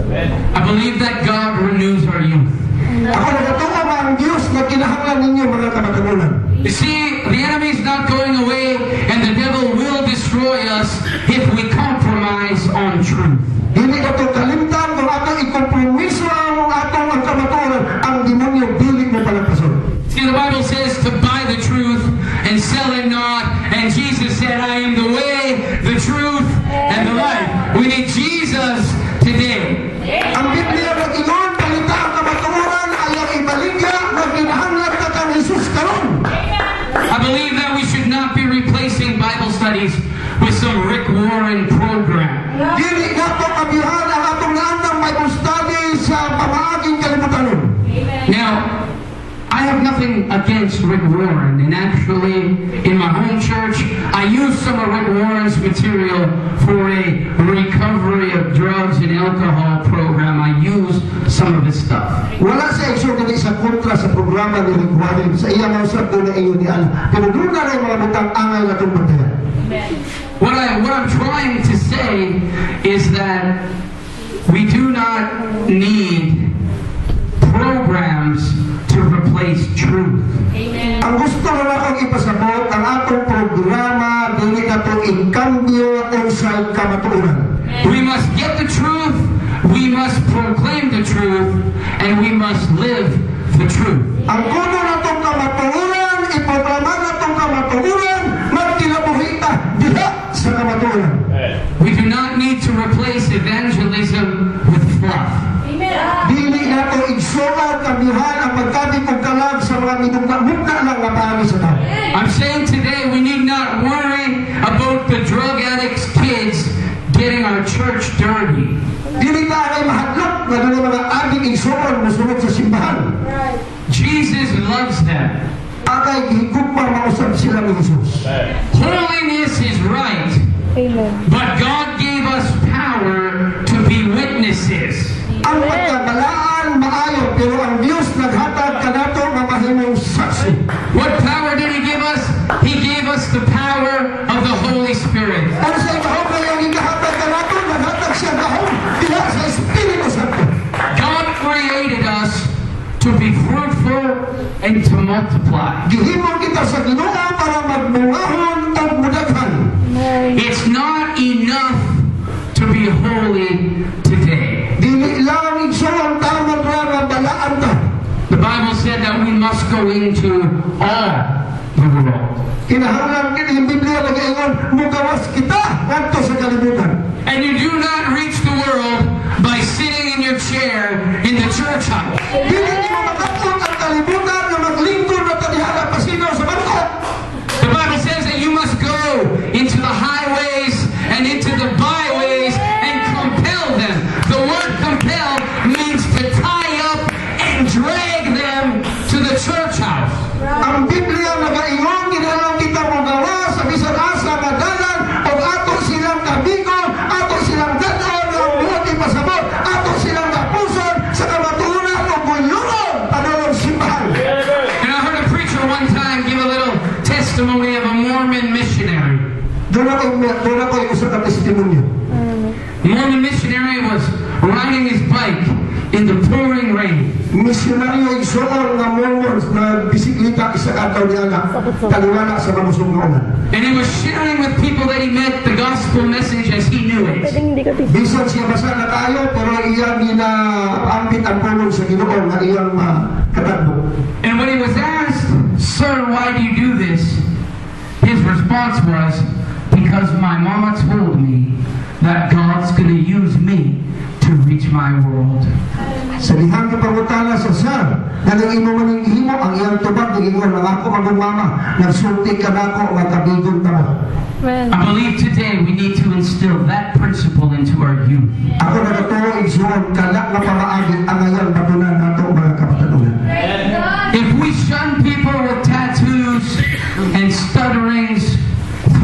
I believe that God renews our youth. Ako nagatuo nga ang Dios nga kinahanglan ninyo mga kabatakunan. You see, the enemy is not going away, and the devil will destroy us if we compromise on truth. Dili ka to kalimtan kung atong ikompromiso ang atong ang kamatuoran, ang demonyo dili mo palagpason. See, the Bible says to buy the truth and sell it not, and Jesus said, I am the way, the truth, and the life. We need Jesus today. Ang Biblia nag-ingon, palita ang kamatuoran, ayaw ibaligya, magkinahanglan ka kang Jesus karon. I believe that we should not be replacing Bible studies with some Rick Warren program. Dili na to kabihan ang atong naandang Bible study sa pamaaging kalibutanon. Now, I have nothing against Rick Warren, and actually, in my home church, I use some of Rick Warren's material for a recovery of drugs and alcohol program. I use some of his stuff. Wala sa eksyon dili sa kontra sa programa ni Rick Warren. Sa iya mga usap doon na iyo ni Ana. Pero doon na rin mga butang angay na itong bantayan. What I'm trying to say is that we do not need programs to replace truth. Ang gusto na akong ipasabot, ang atong programa, dili na ito inkambyo o sa kamatuoran. We must get the truth, we must proclaim the truth, and we must live the truth. Ang kuno na itong kamatuoran, iproklama na itong kamatuoran, magkinabuhita diha sa kamatuoran. We do not need to replace evangelism with fluff. Dili na ito igsoon kambihan ang pagkabig og kalag sa mga minugna-mugna lang nga paami sa tao. I'm saying today we need not worry about the drug addicts' kids getting our church dirty. Dili na ay mahadlok nga doon mga adik igsoon musunod sa simbahan. Jesus loves them. Akay gihigugmang mausap sila ni Jesus. Holiness is right, but God gave us power to be witnesses. Ang pagkabalaan maayo, pero ang Diyos naghatag kanato nga mahimong saksi. What power did He give us? He gave us the power of the Holy Spirit. Ano sa ikahong na yung ikahatag kanato, naghatag siya kahong diha sa Espiritu Santo. God created us to be fruitful and to multiply. Gihimo kita sa Ginoo para magbungahon o mudaghan. It's not enough to be holy today. Dili lang igsoon tamang ra nga balaan ta. The Bible said that we must go into all the world. Kinahanglan kini yung Biblia nag-ingon, mugawas kita ngadto sa kalibutan. And you do not reach the world by sitting in your chair in the church house. Dili ni mo makapot ang kalibutan na maglingkod na tadihara pasinaw sa bangko. The Bible says that you must go into the highways and into the byways and compel them. The word compel means to tie up and drag them igsuon nga moments na bisikleta isa adlaw niya na taliwala sa malusog nga ulan. And he was sharing with people that he met the gospel message as he knew it. Bisan siya basa na tayo, pero iyang ginaambit ang pulong sa Ginoo nga iyang katadbo. And when he was asked, "Sir, why do you do this?" his response was, "Because my mama told me that God's going to use me to reach my world." Sa dihang kapangutana sa sir, nalang imo maning himo ang iyang tubag ng ingon, ang ako magong mama, nagsulti ka na ako, magkabigon ka mo. I believe today we need to instill that principle into our youth. Ako nagatuo igsuon, kalak na pamaagi ang ngayon batunan nato mga kapatanunan. If we shun people with tattoos and stutterings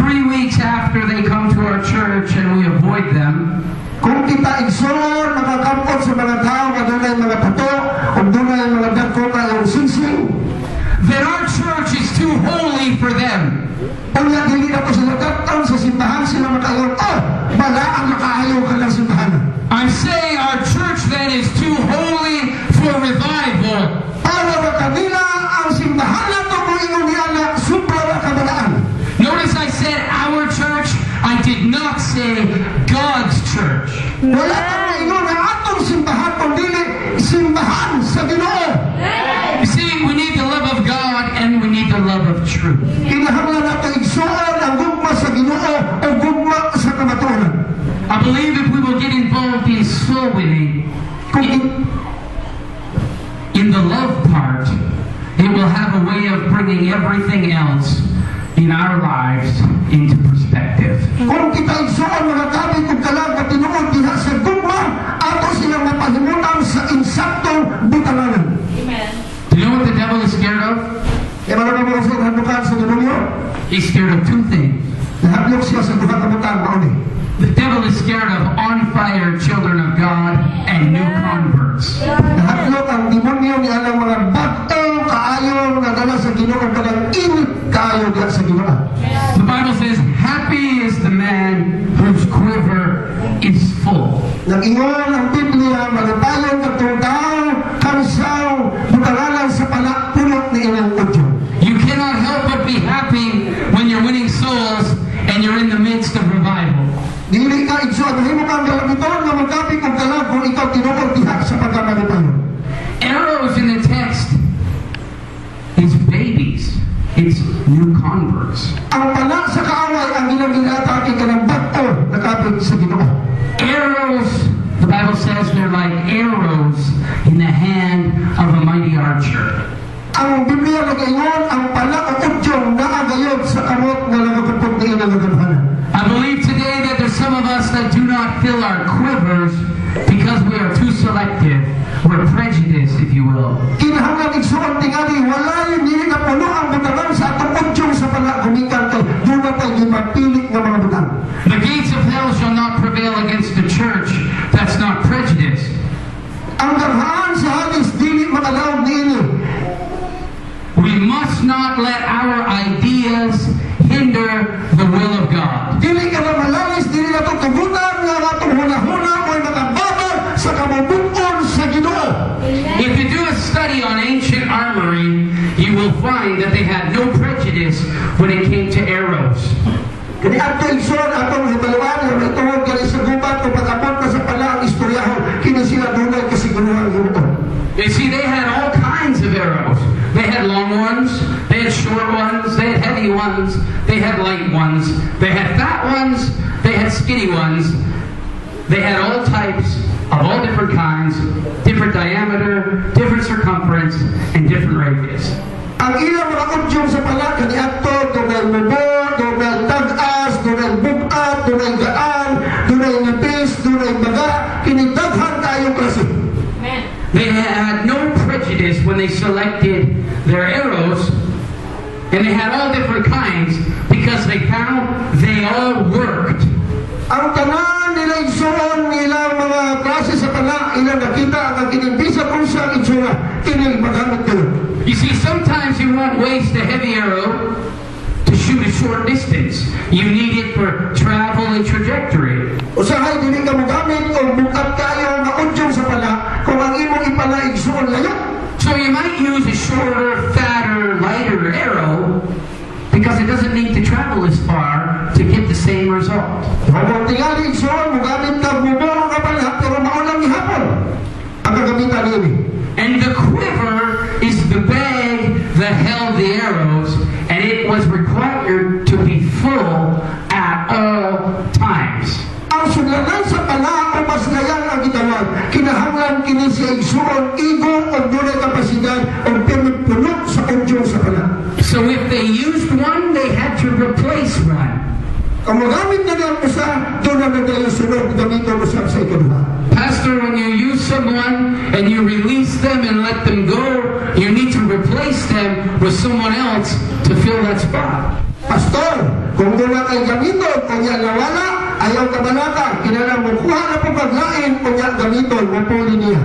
3 weeks after they come to our church and we avoid them, kung kita igsuon, makakampot sa mga tao na dunay mga tato o dunay mga dagko kayong singsing, then our church is too holy for them. unya dili na ko sila kaptan sa simbahan sila makayon, bala ang makaayaw ka ng simbahan. I'm saying our church then is too holy for revival. Para ba kanila ang simbahan na ito kung ingon niya na supra na kabalaan. Notice I said our church, I did not say God's church. Wala kang ingon na atong simbahan kung dili simbahan sa Ginoo. You see, we need the love of God and we need the love of truth. Kinahanglan nato igsuon ang gugma sa Ginoo o gugma sa kamatuoran. I believe if we will get involved in soul winning, in the love part, it will have a way of bringing everything else in our lives into perspective. Kung kita igsuon mga gabi kung kalag na tinuod diha sa gugma, ato silang mapahimutan sa insaktong butalanan. Do you know what the devil is scared of? E mga mga sa handukan sa demonyo, He's scared of two things. nahablok siya sa duha ka butang mauni. The devil is scared of on-fire children of God and new converts. Nahablok ang demonyo ni alang mga bato kaayo na dala sa Ginoo kadang init kaayo diha sa Ginoo. The Bible says, "Happy is the man whose quiver is full." Nag-ingon ang Biblia, malutayon katong tao, kansaw, butalanan sa palakpulot ni ilang udyo. You cannot help but be happy when you're winning souls and you're in the midst of revival. Dili ka igsuon, mahimo kang galabiton nga magkapit kung kalag kung ikaw tinuod diha sa pagkamalutayon. Arrows in the text is babies. It's new converts. Ang pala sa kaaway ang ginatake ka ng bato na kapit sa Ginoo. Arrows, the Bible says they're like arrows in the hand of a mighty archer. Ang Biblia nag-ingon, ang pala o udyong naagayod sa kamot na nagapupog na ilang naganahanan. I believe today that there's some of us that do not fill our quivers because we are too selective. We're prejudiced, if you will. Kinahanglan igsuon tingali, wala yung dili na puno ang butangan sa atong udyong sa pala gumikan kay doon na tayo gimapilit ng mga butang. The gates of hell shall not prevail against the church that's not prejudiced. Ang garhaan sa hadis dili makalawag niini. We must not let our ideas hinder the will of God. Dili ka na malalis, dili na ito tugunan nga atong huna-huna mo'y nakababag sa kamubuton sa Ginoo. If you do a study on ancient armory, you will find that they had no prejudice when it came to arrows. Kani ato igsoon atong hibaluan nga ituod kani sa gubat kung pag-abot na sa pala ang istoryahon kini sila dunay kasiguruhan Ginoo. You see, they had all kinds of arrows. They had long ones, they had short ones, they had heavy ones, they had light ones, they had fat ones, they had skinny ones. They had all types of all different kinds, different diameter, different circumference, and different radius. Ang ilang mga udyong sa pala kani ato dunay mubo, dunay tag-as, dunay bukat, dunay gaan, dunay nipis, dunay baga, kini daghan kayong klase. They had no prejudice when they selected their arrows, and they had all different kinds because they found they all worked. Ang tanan nila igsuon nilang mga klase sa pala ilang nakita ang kinimbisa kung saan itsura kini magamit nila. You see, sometimes you won't waste a heavy arrow to shoot a short distance. You need it for travel and trajectory. Usahay dili ka mogamit o bukat kayo nga udyong sa pala kung ang imong ipala igsuon layo. So you you might use a shorter, fatter, lighter arrow because it doesn't need to travel as far to get the same result. Kung tingali igsoon, magamit ka bumuro ka pala, pero maulang ihapon ang kagamitan nila. And the quiver is the bag that held the arrows, and it was required to be full at all times. Ang sulanan sa pala o masnayan ang gitawan, kinahanglan kini siya igsoon, igo o dunay kapasidad o pinipulot sa udyo sa pala. So if they used one, they had to replace one. Kung magamit na ng usa, doon na nagkayo sunod, gamitin mo sa ikaduha. Pastor, when you use someone and you release them and let them go, you need to replace them with someone else to fill that spot. Pastor, kung doon na kayo gamitin, kung yan nawala, ayaw ka banata, kinalang mukuha na po paglain, kung yan gamitin, mapuli niya.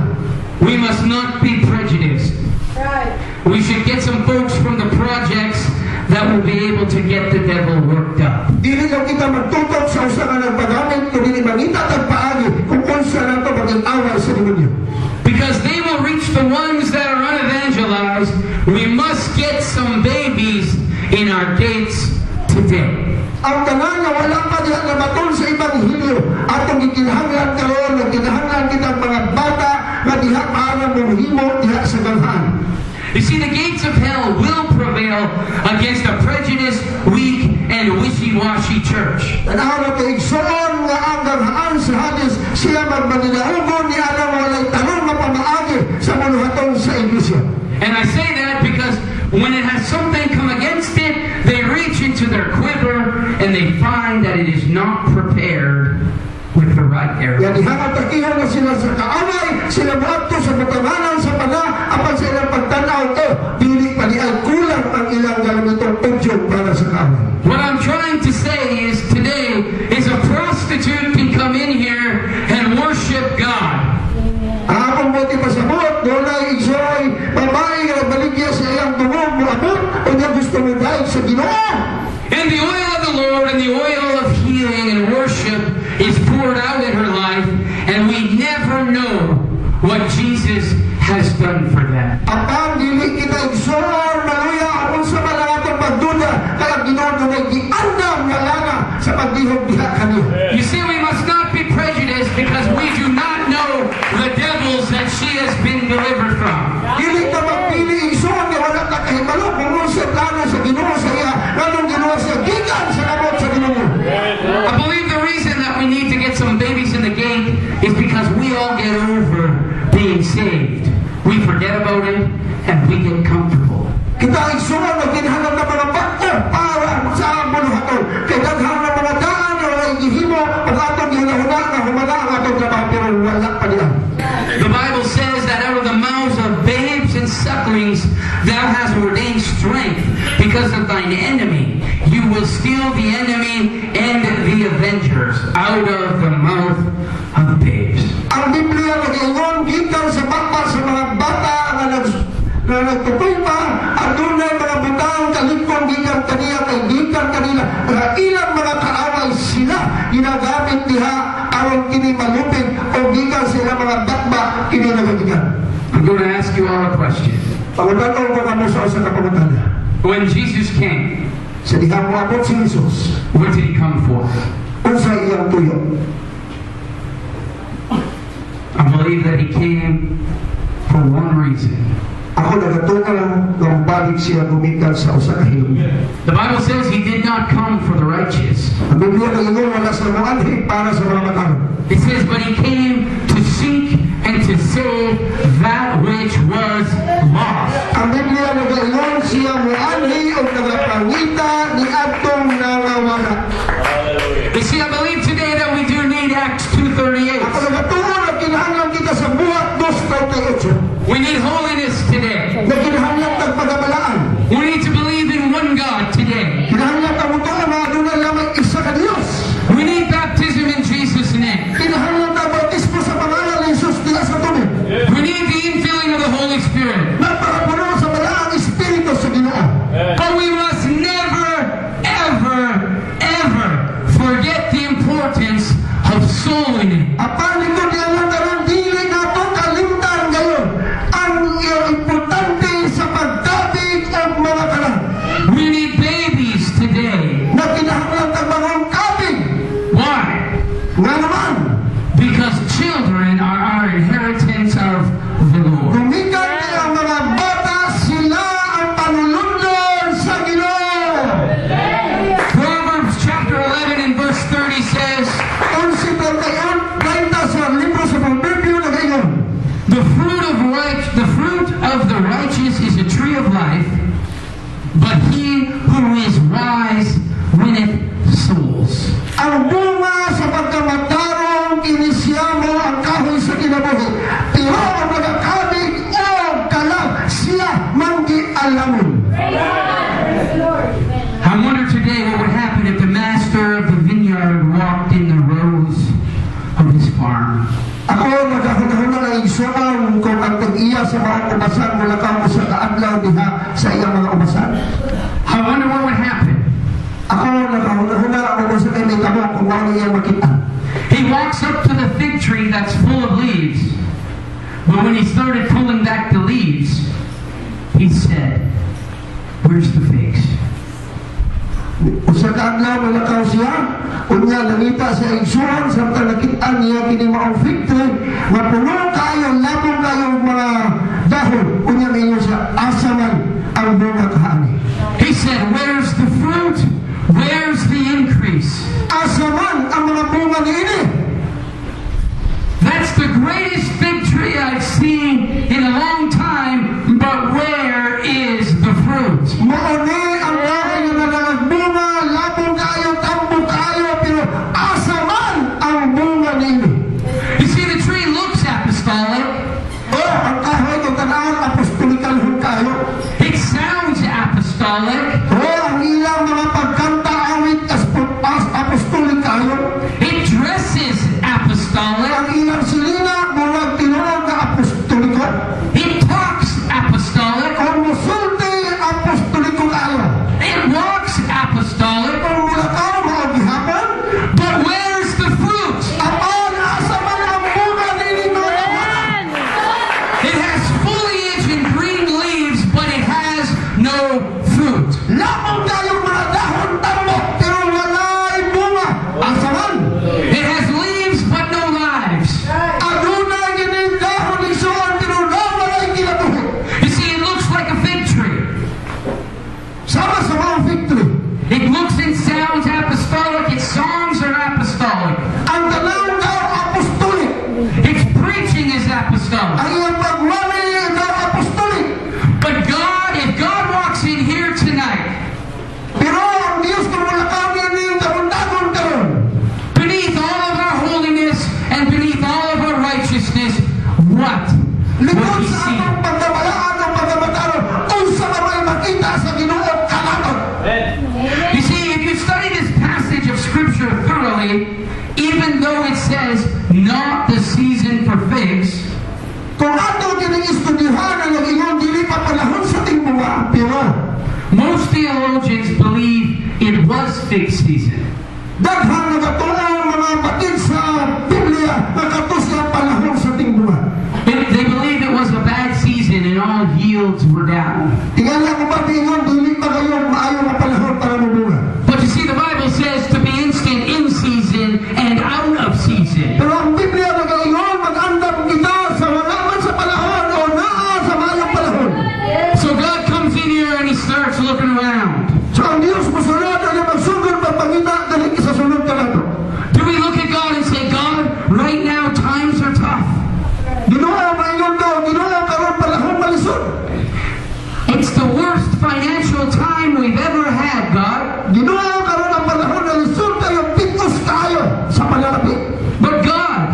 We must not be prejudiced. Right. We should get some folks from the projects that will be able to get the devil worked up. Dili lang kita magtutok sa usa ka nagpagamit, kung dili mangita tagpaagi, kung unsa na ito maging away sa demonyo. Because they will reach the ones that are unevangelized. We must get some babies in our gates today. Ang tanan na wala pa diha na matun sa Ebanghelyo, atong gikinahanglan karon, nagkinahanglan kitang mga bata nga diha para mohimo diha sa galhan. You see, the gates of hell will prevail against a prejudiced, weak, and wishy-washy church. Tanaw na kaigsoon nga ang gaghaan sa Hades, sila magmanilaugon ni alam walay tanong nga pamaagi sa manuhatong sa iglesia. And I say that because when it has something come against it, they reach into their quiver and they find that it is not prepared with the right arrow. Yan ihangat takihan na sila sa kaaway, sila maadto sa matanganan sa pana, apan sa ilang pagtanaw to, dili pa di ay kulang ang ilang galamitong udyog para sa kaaway. What I'm trying to say is today is a prostitute can come in here and worship God. Akong buti pa sa buot, doon ay igsoy, babae nga nagbaligya sa iyang tungog mo abot, o niya gusto mo dahil sa Ginoo. And the oil of the Lord and the oil of healing and worship is poured out in her life, and we never know what Jesus has done for them. Apang dili kita igsoon, maluya, akong sa malangatong pagduda, kaya Ginoo doon ay giandam nga langa sa pagdihog diha kaniya. You see, we must not be prejudiced because we do not know the devils that she has been delivered from. Dili ka magpili igsoon nga wala ka kahibalo kung unsa plano sa Ginoo sa iya, nganong Ginoo sa gikan sa kamot sa Ginoo. I believe the reason that we need to get some babies in the gate is because we all get over being saved. We forget about it and we get comfortable. Kita igsoon na kinahanglan na mga bakto para sa amon hatol. Kaya daghan na mga daan na wala gihimo pag atong ginahuna na humana ang atong trabaho pero wala pa diyan. The Bible says that out of the mouths of babes and sucklings thou hast ordained strength because of thine enemy. You will steal the enemy and the avengers out of the mouth of babes. Ang Biblia nag-ingon gikan sa bakba sa mga bata na nagtutoy pa at doon na mga butang kalikon gikan kaniya kay gikan kanila mga ilang mga kaaway sila ginagamit diha aron kini malupig o gikan sila mga bakba kini nagagikan. I'm going to ask you all a question. Pangutatong ko kamo sa usa ka pangutana. When Jesus came, Sa diha mo abot si Jesus, what did he come for? unsa iyang tuyo? I believe that he came for one reason. Ako nagatuon nga balik siya gumikan sa usa ka hilom. The Bible says he did not come for the righteous. Ang Biblia nag-ingon wala sa mga anhi para sa mga matao. It says, but he came to seek and to save that which was lost. Ang Biblia nag-ingon siya mo anhi o nagapangita ni atong nangawala. You see, I believe today that we do need Acts 2:38. Ako nagatuon na kinahanglan kita sa buhat 2:38. We need holiness today. Na kinahanglan tag pagabalaan. We need to believe in one God today. Kinahanglan tag mutuo na adunay lamang isa ka Dios. We need baptism in Jesus' name. Kinahanglan tag bautismo sa pangalan ni Jesus diha sa tubig. We need the infilling of the Holy Spirit. Nagpakapuno sa but he who is wise winneth souls. Ang bunga sa pagkamatarong kinisiyamo ang kahoy sa kinabuhi. Pero ang nagakabig o kalag siya manggi alamin. I wonder today what would happen if the master of the vineyard walked in the rows of his farm. Ako nagahunahuna na igsuman kung ang tag-iya sa mga ubasan mula ka mo sa kaadlaw diha sa iyang mga ubasan. I wonder what would happen. Ako nagahunahuna ang ubasan ay may tamo kung ano iyang makita. He walks up to the fig tree that's full of leaves. But when he started pulling back the leaves, he said, "Where's the figs?" Usa ka adlaw malakaw siya, unya nangita siya igsuhan samtang nakita niya kini maong fig tree, mapuno kayo, labong kayo mga dahon, unya ninyo siya, asa man ang bunga kahani. He said, "Where's the fruit? Where's the increase?" Asa man ang mga bunga niini. That's the greatest fig tree I've seen in a long time, but where is the fruit? Mauni ang kahoy na nalagbunga, labong kayo, tambo kayo, pero asa man ang bunga niini. You see, the tree looks apostolic. Oh, ang kahoy kung tanaan, apostolikal kayo. It sounds apostolic. Oh, ang ilang mga pagkanta awit apostolik kayo. It dresses apostolic. Ang ilang silina, murag tinuod na apostoliko. It talks apostolic. Ang musulti, apostoliko kayo. It walks apostolic. Kung mula ka, mga gihapon, But where's the fruit? apaan asa man ang bunga nini mga kawanan. It has foliage and green leaves, but it has no fruit. Labong kayong mga dahon tambok, pero wala'y bunga. Asa man? It has leaves, but no lives. Aduna gining dahon igsuon, pero wala'y kinabuhi. You see, it looks like a fig tree. Sama sa mga victory. It looks and sounds apostolic. Its songs are apostolic. Ang tanang daw apostolik. Its preaching is apostolic. Ang iyang pagwali daw apostolik. But God, if God walks in here tonight, Pero ang Diyos kung wala kami ning dagon-dagon karon. beneath all of our holiness and beneath all of our righteousness, what would Likod he sa see? atong pagkabalaan o pagkamataron, unsa man may makita sa Ginoo kalatot. You see, if you study this passage of Scripture thoroughly, even though it says not the season for figs, Kung ato kining istudyohan ang ingon dili pa panahon sa timbunga, pero most theologians believe it was fig season. daghang nagatuon mga batid sa Biblia nakatus ang panahon sa timbunga. They believe it was a bad season and all yields were down. Tingala ko ba ingon dili pa kayo maayo nga panahon para mabunga. But you see, the Bible says to be instant in season and out of season. Pero ang Biblia nagaingon mag-andam kita sa wala man sa panahon o naa sa mayong panahon. So God comes in here and he starts looking around. So ang Diyos musunod na magsugod pagpangita dali sa sunod ka nato. Do we look at God and say, God, right now times are tough. Ginoo maingon daw, Ginoo karon panahon malisod. It's the worst financial time we've ever had, God. Ginoo karon ang panahon na lisod kayo, pitos kayo sa panalapit. But God,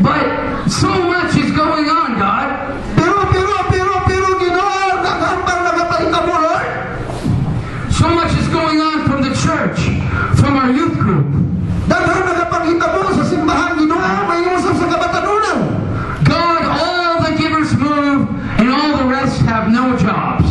but so much is going on, God. Pero Ginoo nagambang nagapahitabo, Lord. So much is going on from the church, from our youth group. Daghang nagapahitabo sa simbahan, Ginoo may usap sa kabatanunan. God, all the givers move and all the rest have no jobs.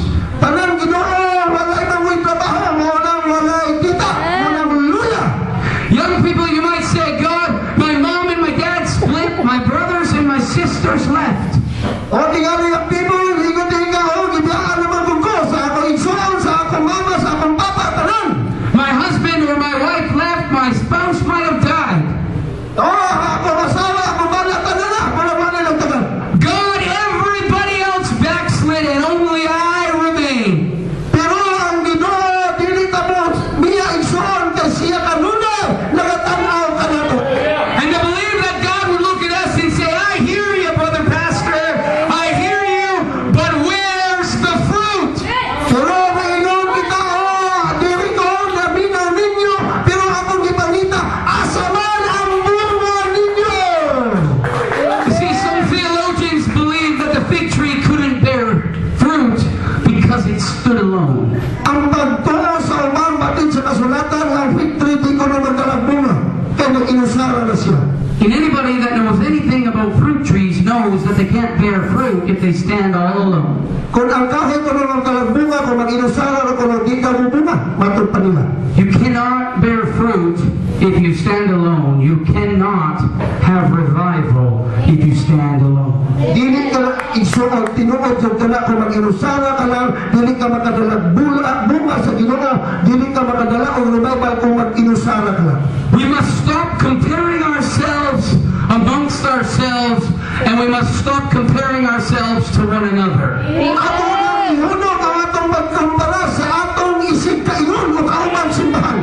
alone. Kung ang kahoy ko naman talagbunga, kung mag-inusara o kung di ka bubunga, matod pa nila. You cannot bear fruit if you stand alone. You cannot have revival if you stand alone. Dili ka na igsuon, tinuod yung kana, kung mag-inusara ka lang, dili ka makadala bunga sa Ginoo, dili ka makadala o revival kung mag-inusara ka lang. We must stop comparing ourselves amongst ourselves, and we must stop comparing ourselves to one another. Ato na ihunod ang atong pagkumpara sa atong isip kaingon o kaumang simbahan.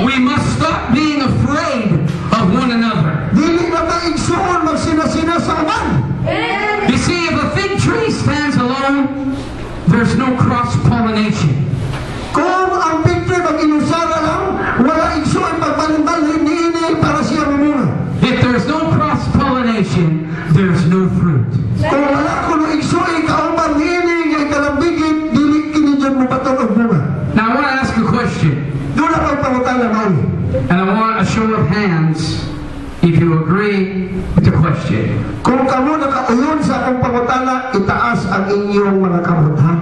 We must stop being afraid of one another. Dili na ka igsuon magsinasina sa uban. You see, if a fig tree stands alone, there's no cross-pollination. Kung ang picture mag-inusara lang, wala igsuon pagbalindal hindi para siya mamuna. If there's no cross-pollination, there's no fruit. Kung wala ko no igsuon kauban hindi ay kalambigit, dili kini dyan mo baton og bunga. Now, I want to ask a question, Doon na pagpangutala mali. and I want a show of hands if you agree with the question. Kung kamo nakauyon sa akong pangutala, itaas ang inyong mga kamot, ha?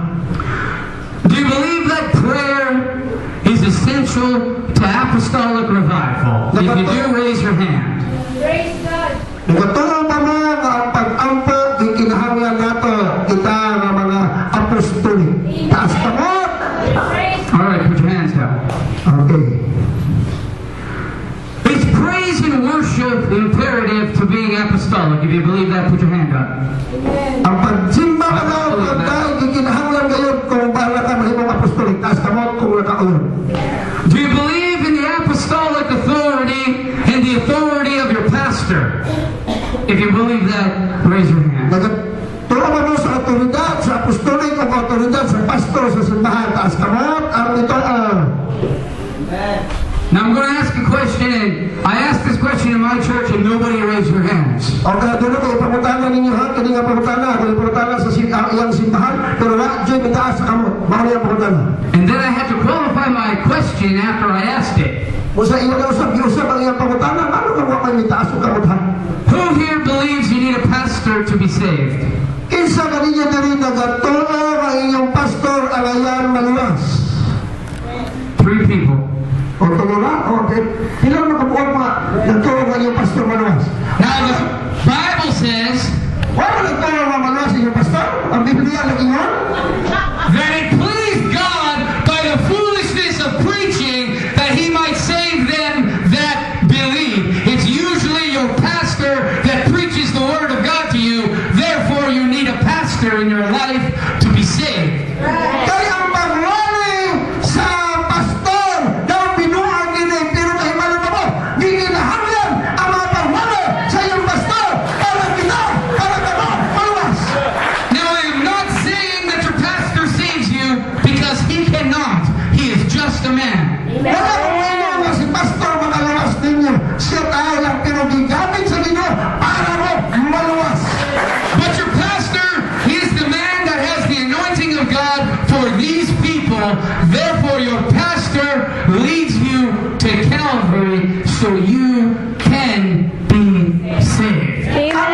Do you believe that prayer is essential to apostolic revival? If you do, raise your hand. Nagatuo pa mo nga ang pag-ampo, ikinahanglan nato kita nga mga apostoli. Taas kamot! All right, put your hands down. Okay. Is praise and worship imperative to being apostolic? If you believe that, put your hand up. Ang pagsimba ka na, pagkain, ikinahanglan kayo kung bahala ka mahimong apostoli. Taas kamot kung nakauyon. Do you believe in the apostolic authority and the authority of your pastor? If you believe that, raise your hand. Nagatuo pa mo sa otoridad, sa apostolik o otoridad, sa pastor, sa simbahan. Taas kamot, ang ito Now I'm going to ask a question, and I asked this question in my church, and nobody raised their hands. O kaya doon ako, ipamutana ninyo ha, kani nga pamutana, ako ipamutana sa iyang simbahan, pero na, dyan itaas sa kamot, mahal yung pamutana. And then I had to qualify my question after I asked it. O sa iyo na usap ang iyang pamutana, ano ka mga itaas o kamot ha? Who here believes you need a pastor to be saved? Isa ka ninyo na rin nagatuo ang inyong pastor ang ayan maluwas. 3 people. O tulula, okay. Ilang makabuon mga nagtuo ang inyong pastor maluwas? Now the Bible says Wala nagtuo ang maluwas sa inyong pastor? Ang Biblia nag-ingon? that it pleased God by the foolishness of preaching that He might save them that believe. It's usually your pastor that preaches the Word of God to you. Therefore, you need a pastor in your life to be saved. Kaya ang pagwali sa pastor daw binuang gini, pero kay malumabo, giginahanglan ang mga pagwali sa iyong pastor para kita, para kamo, maluwas. Now, I am not saying that your pastor saves you because he cannot. He is just a man. Wala kong inyo nga si pastor makaluwas ninyo. Siya tayo lang, pero gigamit sa Ginoo para mo maluwas. But your pastor is the man that has the anointing of God for these people. Therefore, your pastor leads you to Calvary so you can be saved. Ang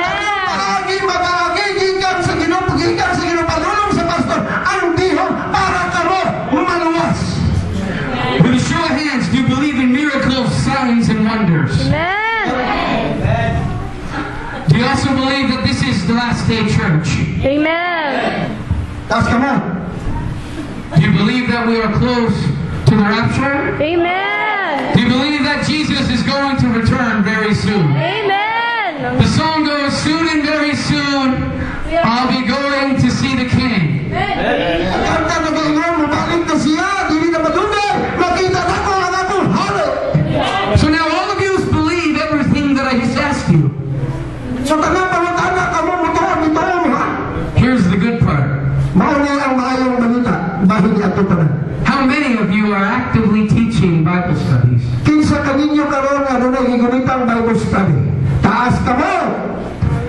mag-aagi, gikan sa Ginoo, gikan sa Ginoo, palulong sa pastor, ang dihon para kamo maluwas. With a show of hands, do you believe in miracles, signs, and wonders? Do you also believe that this is the last day church? Taas ka mo. Do you believe that we are close to the rapture? Do you believe that Jesus is going to return very soon? The song goes, soon and very soon, I'll be going to see the King. Ang kanta na gayon, mabalik na siya, dili na madunay, makita na ko ang akong hari. So now all of you believe everything that I just asked you. So tanang pangutana ka mo, mutuon, itoon, ha? Here's the good part. Mauni ang maayong balita, bahin ni ato tanan. How many of you are actively teaching Bible studies? Kinsa kaninyo karon nga dunay gigumitang Bible study. Taas ka mo.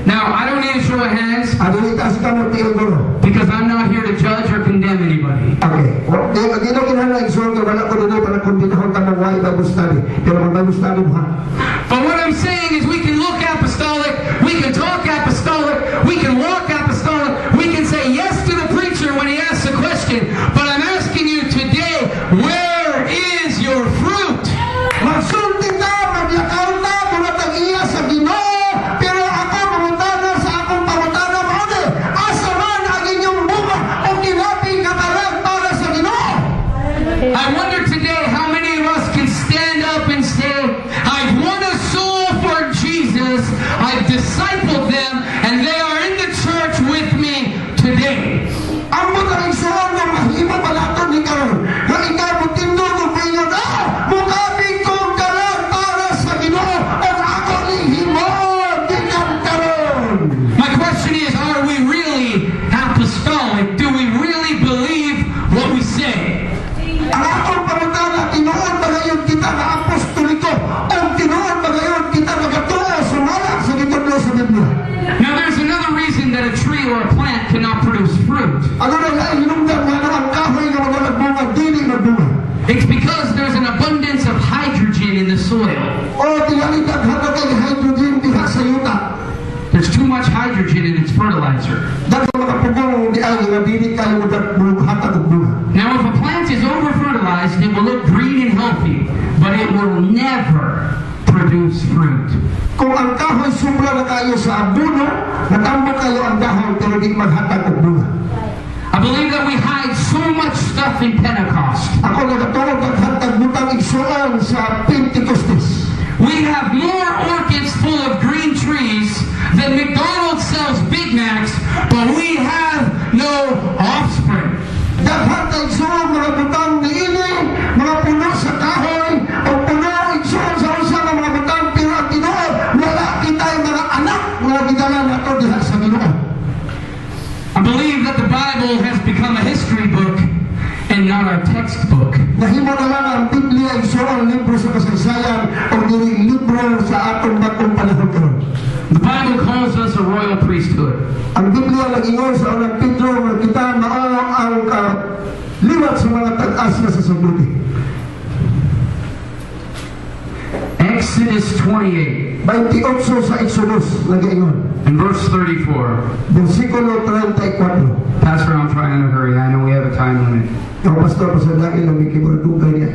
Now, I don't need a show of hands Adili taas ka mo tiil gulo. because I'm not here to judge or condemn anybody. Okay. Di na kinahanglan igsoon kay wala ko dinay para kumbinahon ta ng Bible study. Pero ang Bible study mo ha. But what I'm saying is we can look apostolic, we can talk apostolic, we can walk apostolic, we can say yes fruit. Ano na lang hinungdan nga na ang kahoy nga mga nagbunga, dili nagbunga. It's because there's an abundance of hydrogen in the soil. O tingali daghang kay hydrogen diha sa yuta. There's too much hydrogen in its fertilizer. Daghang mga pugong di ay nga dili kayo hatag og bunga. Now, if a plant is over-fertilized, it will look green and healthy, but it will never produce fruit. Kung ang kahoy sobra na kayo sa abono, natambo kayo ang dahon pero di maghatag og bunga. I believe that we hide so much stuff in Pentecost. Ako nagatulog ang hatag butang igsuon sa Pentecostes. We have more orchids full of green trees than McDonald's sells Big Macs, but we have no offspring. Daghang kay igsuon mga butang niini, mga puno sa kahoy, o puno igsuon sa usa nga mga butang pero ang Ginoo wala kitay mga anak nga gidala nato diha sa Ginoo. I believe that the Bible has become a history book and not a textbook. Nahimo na lang ang Biblia igsuon libro sa kasaysayan o dili libro sa atong bagong panahon karon. The Bible calls us a royal priesthood. Ang Biblia nag-ingon sa unang Pedro nga kita mao ang liwat sa mga tag-as nga sasabuti. Exodus 28 28 sa Exodus nag-ingon. and verse 34. Versikulo 34. Pastor, I'm trying to hurry. I know we have a time limit. Ang pastor pasadagin na may kibordugay niya.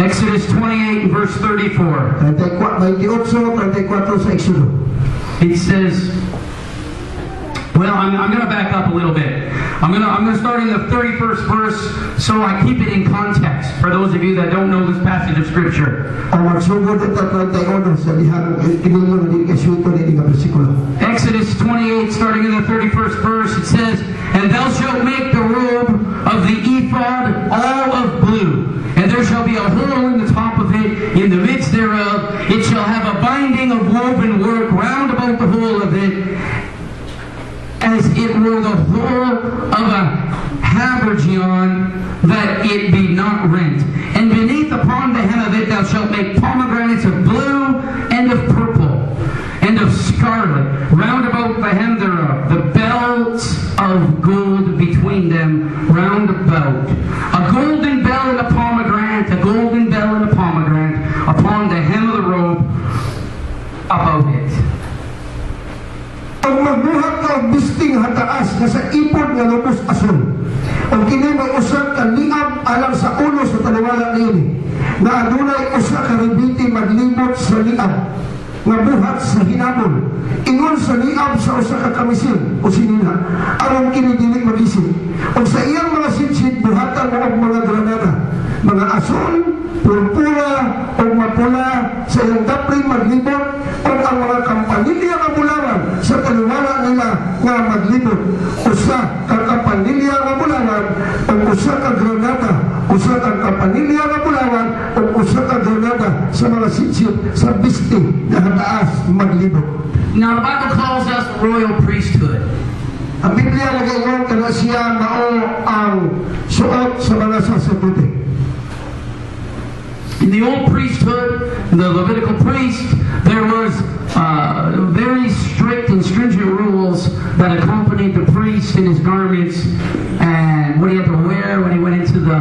Exodus 28 and verse 34. 28 sa Exodus. It says, well, I'm going to back up a little bit. I'm going to start in the 31st verse so I keep it in context for those of you that don't know this passage of Scripture. Ang magsugod at 31 sa dihang kininyo na din kasyuto din nga bersikulo. Exodus 28, starting in the 31st verse, it says, and thou shalt make the robe of the ephod all of blue, and there shall be a hole in the top of it, in the midst thereof. It shall have a binding of woven work round about the hole of it, as it were the whole of a habergeon, that it be not rent. And beneath upon the hem of it thou shalt make pomegranates of blue and of purple and of scarlet round about the hem thereof, the belts of gold between them round about, a golden bell and a pomegranate, a golden bell and a pomegranate upon the hem of the robe about it. Ang magbuhat ka og bisting hataas nga sa ipod nga lubos asul. O kini may usa ka liab alang sa ulo sa taliwala niini. Na adunay usa ka ribiti maglibot sa liab nga buhat sa hinabol. Ingon sa liab sa usa ka kamisil o sinina aron kini dili magising. O sa iyang mga sinsid buhatan mo og mga granada, mga asul, purpura o mapula sa iyang dapli maglibot o ang mga kampanilya nga bulawan sa taliwala nila nga maglibot. Usa ka kampanilya nga bulawan o usa ka granada, usa ka kampanilya nga bulawan o usa ka granada sa mga sinsid sa bisti na hataas maglibot. Now the Bible calls us royal priesthood. Ang Biblia nag-ingon kana siya mao ang suot sa mga sasabuti. In the old priesthood, the Levitical priest, there was very strict and stringent rules that accompanied the priest in his garments and what he had to wear when he went into the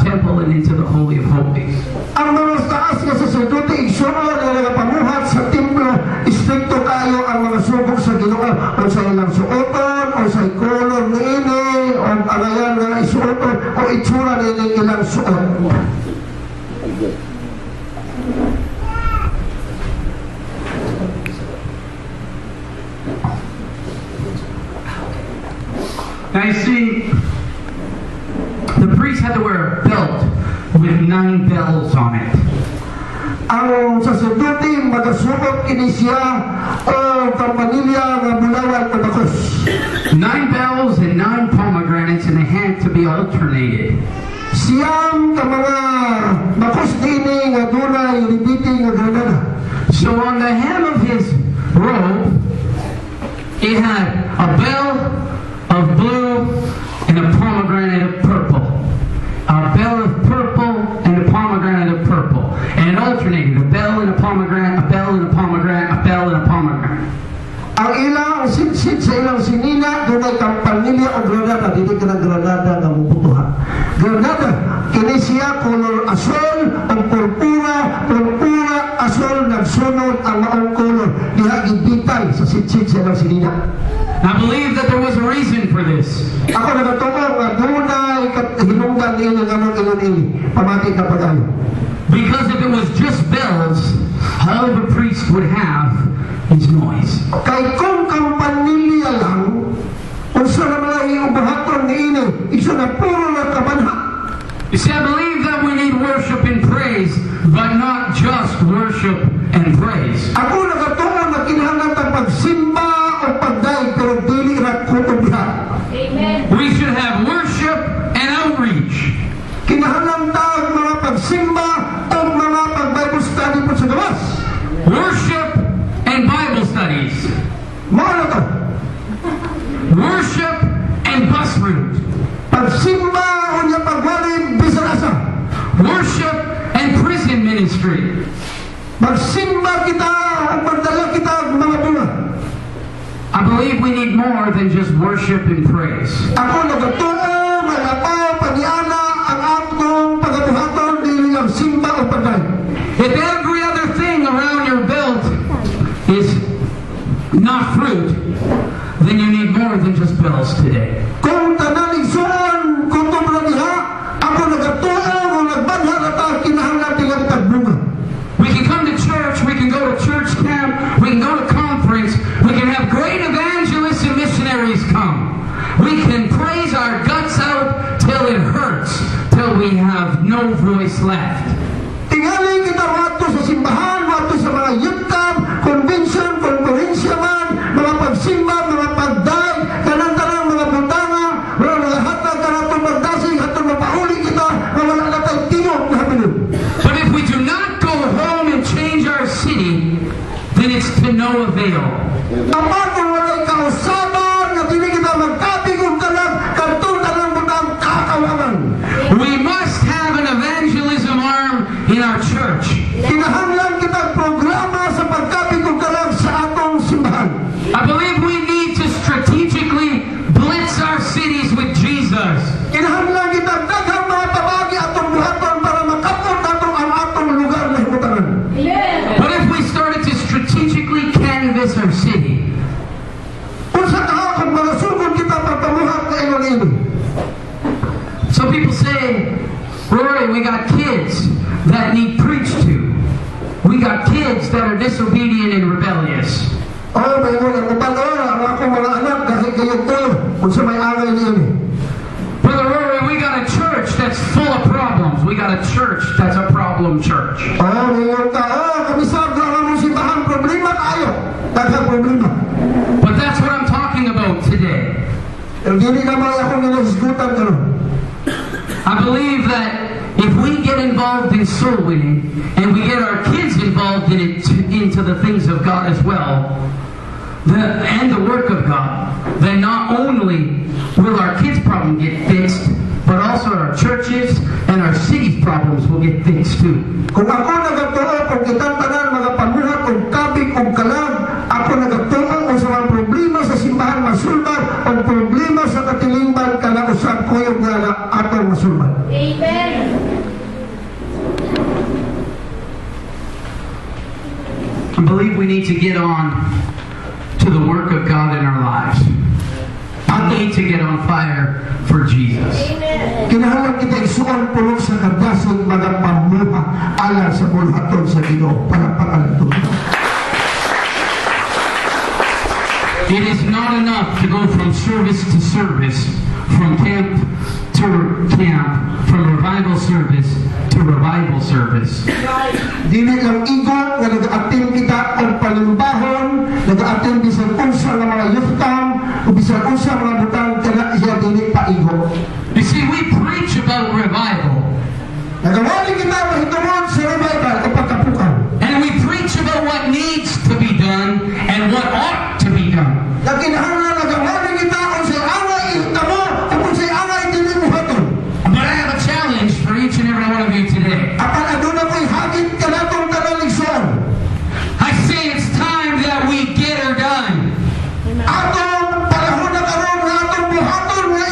temple and into the Holy of Holies. Ang mga taas nga sasabuti igsuon nga nagapamuhat sa templo, istrikto kayo ang mga subok sa Ginoo o sa ilang suoton o sa kolor niini o angayan nga isuoton o itsura niini ilang suot. Now you see, the priest had to wear a belt with 9 bells on it. Ang sasabuti magasuot kini siya o kampanilya nga bulawan o bakos. 9 bells and 9 pomegranates, and they had to be alternated. Siyam ka mga bakos dini nga dunay ribiti nga granada. So on the hem of his robe, it had a bell of blue and a pomegranate of purple. A bell of purple and a pomegranate of purple. And it alternated, a bell and a pomegranate, a bell and a pomegranate, a bell and a pomegranate. Ang ilang sinsid sa ilang sinina dunay kampanilya o granada. granada, dili ka ng granada nga mubutuhan. Granada, kini siya color asol, ang purpura, asol, nagsunod ang maong color. Diha gibitay sa sitsit siya ng sinina. I believe that there was a reason for this. Ako nagatuong nga dunay hinungdan niyo ng anong ilon-ili. Pamati ka pag-ayo. Because if it was just bells, all the priest would have is noise. Kay kung kampanilya lang, kung sa naman iubahaton ni ini, isa na puro na kamanha. You see, I believe that we need worship and praise, but not just worship and praise. Ako nagatuon na kinahanglan ang pagsimba o pagday, pero dili ra kutubihan. We should have worship and outreach. Kinahanglan tawag mga pagsimba o mga pag-Bible study po sa gawas. Worship and Bible studies. Mga to. Worship and bus route. Pagsimba o niya pagwalib bisarasa. Worship and prison ministry. Magsimba kita o magdala kita mga bunga. I believe we need more than just worship and praise. Ako nagatuon, nagapaw, paniana, ang atong pagabuhaton, dili ang simba o pagday. If every other thing around your belt is not fruit, then you need more than just bells today. Kung tanaligsoon, kung tumulaniha, ako nagatuon o nagbanha na ta, kinahanglan tilang tagbunga. We can come to church, we can go to church camp, we can go to conference, we can have great evangelists and missionaries come. We can praise our guts out till it hurts, till we have no voice left. Tingali kita wato sa simbahan, wato sa mga youth camp, convention, konferensya man, mga pagsimba, mga pagday, kanang-kanang mga butanga, mga nagahatag ka natin magdasig, hatong mapauli kita, na wala na tayong tiyok na habilin. But if we do not go home and change our city, then it's to no avail. Apat kung wala'y kausaban, na hindi kita magkabigong ka lang, kantong na lang butang kakawaman. We must have an evangelism arm in our church. Kinahanglan kitang programa sa pagkabigong ka lang sa atong simbahan. I believe we need to strategically blitz our cities with Jesus. Kinahanglan kitang daghang mga pabagi atong buhaton para makapot atong ang atong lugar na himutangan. What if we started to strategically canvass our city? Kung sa kahakot mga sugod kita pagpamuhat na ilong-ilong. Some people say, Rory, we got kids that need preached to. We got kids that are disobedient and rebellious. Oh, may mga kapalora, ang akong mga anak dahil kayo to, kung sa may angay niyo. Brother Rory, we got a church that's full of problems. We got a church that's a problem church. Oh, ngayon ka, kamisag lang ang simbahan, problema tayo. Daghang problema. But that's what I'm talking about today. Hindi naman akong nilasgutan ka nun. I believe that if we get involved in soul winning and we get our kids involved in it into the things of God as well, and the work of God, then not only will our kids' problem get fixed, but also our churches and our city's problems will get fixed too. Kung ako nagatuo, kung kitang tanan mga pamuhat, kung kabig, kung kalag, ako nagatuo kung sa mga problema sa simbahan masulban, o problema sa katilingban, kalausap ko yung nga atong masulban. Amen. I believe we need to get on to the work of God in our lives. We need to get on fire for Jesus. Kinahanglan kita isuon pulong sa kardasong mga pamuha alang sa bulhaton sa Ginoo para pangalito. It is not enough to go from service to service, from camp to camp, from revival service to revival service. Dili lang igon nga nag-attend kita ang palimbahon, nag-attend bisan unsa ng mga youth camp, o bisan unsa mga butang kana iya dili pa igon. You see, we preach about revival. Nagawali kita mahitungod sa revival o pagkapukan. And we preach about what needs to be done and what ought to be done. Nakinahanglan nagawali kita kung say angay ihitamo o kung say angay dili mo haton. But I have a challenge for each and every one of you today. Apan aduna ko'y hagit ka natong kanaligson. I say it's time that we get her done. Atong panahon na karon nga atong buhaton nga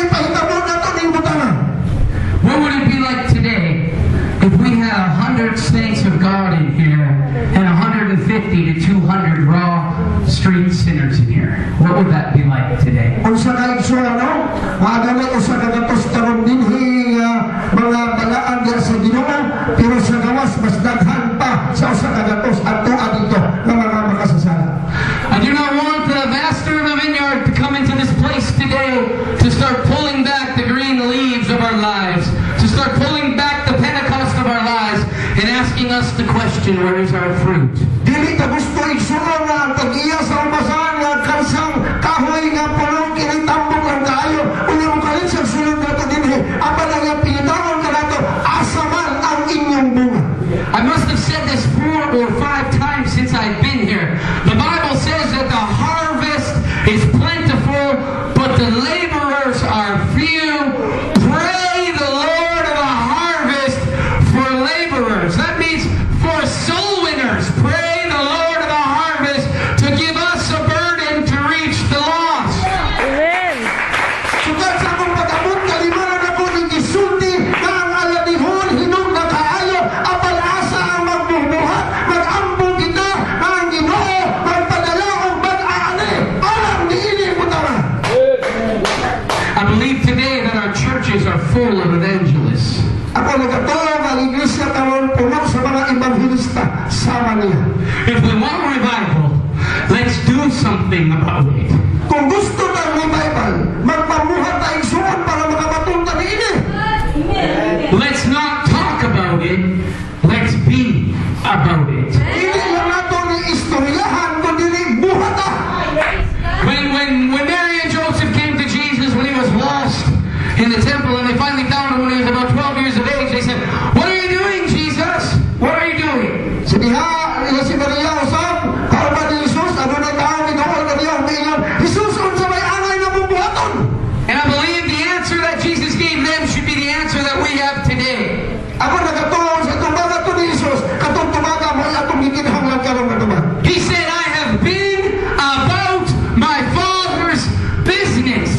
our lives, to start pulling back the Pentecost of our lives and asking us the question, where is our fruit? Dili ta gusto igsuon nga ang pag-iya sa ubasan nga kansang kahoy nga pulong kinitambok lang kaayo. Unya mo kalit sa sulod na ito dinhi. Apan ang iyang pinitawan ka na ito, asaman ang inyong bunga. I must have said this 4 or 5 times since I've been here. The Bible says that the harvest is plentiful, but the laborers are few. Pray the Lord of the harvest for laborers. That means for soul winners. Pray the Lord of the harvest to give us a burden to reach the lost. Sugat sa akong pag-abot, kalimanan ako ng isulti na ang aladihon, hinog na kaayo, apalasa ang magbubuhat, mag-ambong kita, na ang Ginoo, magpadala o mag-aani. Alam ni ini mo naman. I believe today that our churches are full of evangelists. Ako nagkatulong ang iglesia karon puno sa mga evangelista sama niya. If we want revival, let's do something about it. Kung gusto ng revival, magpamuhat na igsuon para makapatunta ni ini. Let's not talk about it, let's be about it. Hindi lang nato ni istoryahan, kundi ni buhat na. When Mary and Joseph came to Jesus when he was lost in the temple, and they finally found him when he was about 12 years of age, they said, "What are you doing, Jesus? What are you doing?" Si Diha, si Maria usap, kauban ni Jesus, ano na tao ni Noel na diya, umiingon, Jesus, unsa may angay na bubuhaton. And I believe the answer that Jesus gave them should be the answer that we have today. Ako nagkatulong sa tumaga to ni Jesus, katong tumaga mo atong gikinahang lang karong katuma. He said, "I have been about my Father's business."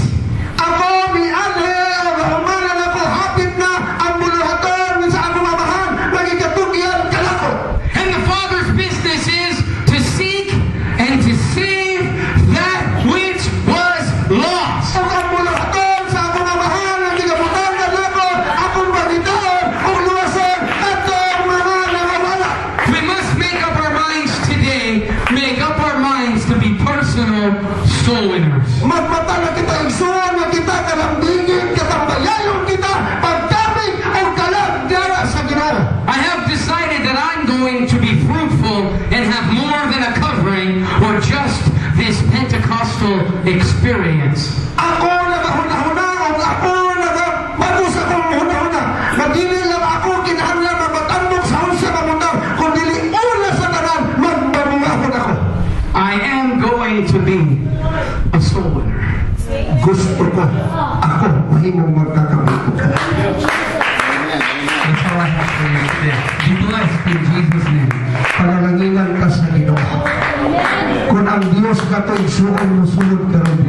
Ako mianhe, humanan ako, hapit na ang buluhaton sa akong amahan, nagikatugyan kalako. And the Father's business is to seek and to save that which was lost. Ang ang buluhaton sa akong amahan, nagikabutan kalako, akong bagitaon, ang luwasan, at ang mga nangawala. We must make up our minds today, make up our minds to be personal soul winners. Magmata na kita igsuon, na kita kalambingin, katambayayon kita, pagkamig ang kalagdara sa Ginoo. I have decided that I'm going to be fruitful and have more than a covering or just this Pentecostal experience. Ako nagahuna-hunaon, ako nagabago sa akong huna-huna. Nagili lang ako, kinahanglan mabatandog sa unsa mamutang, kung dili una sa tanan, magbabungahon ako. I am going to be a soul winner. Gusto ko, ako mahimong magkakamit ka. That's all I have for you today. Be blessed in Jesus' name. Panalanginan ka sa Ginoo. Kung ang Diyos ka to igsuon mo sulod karon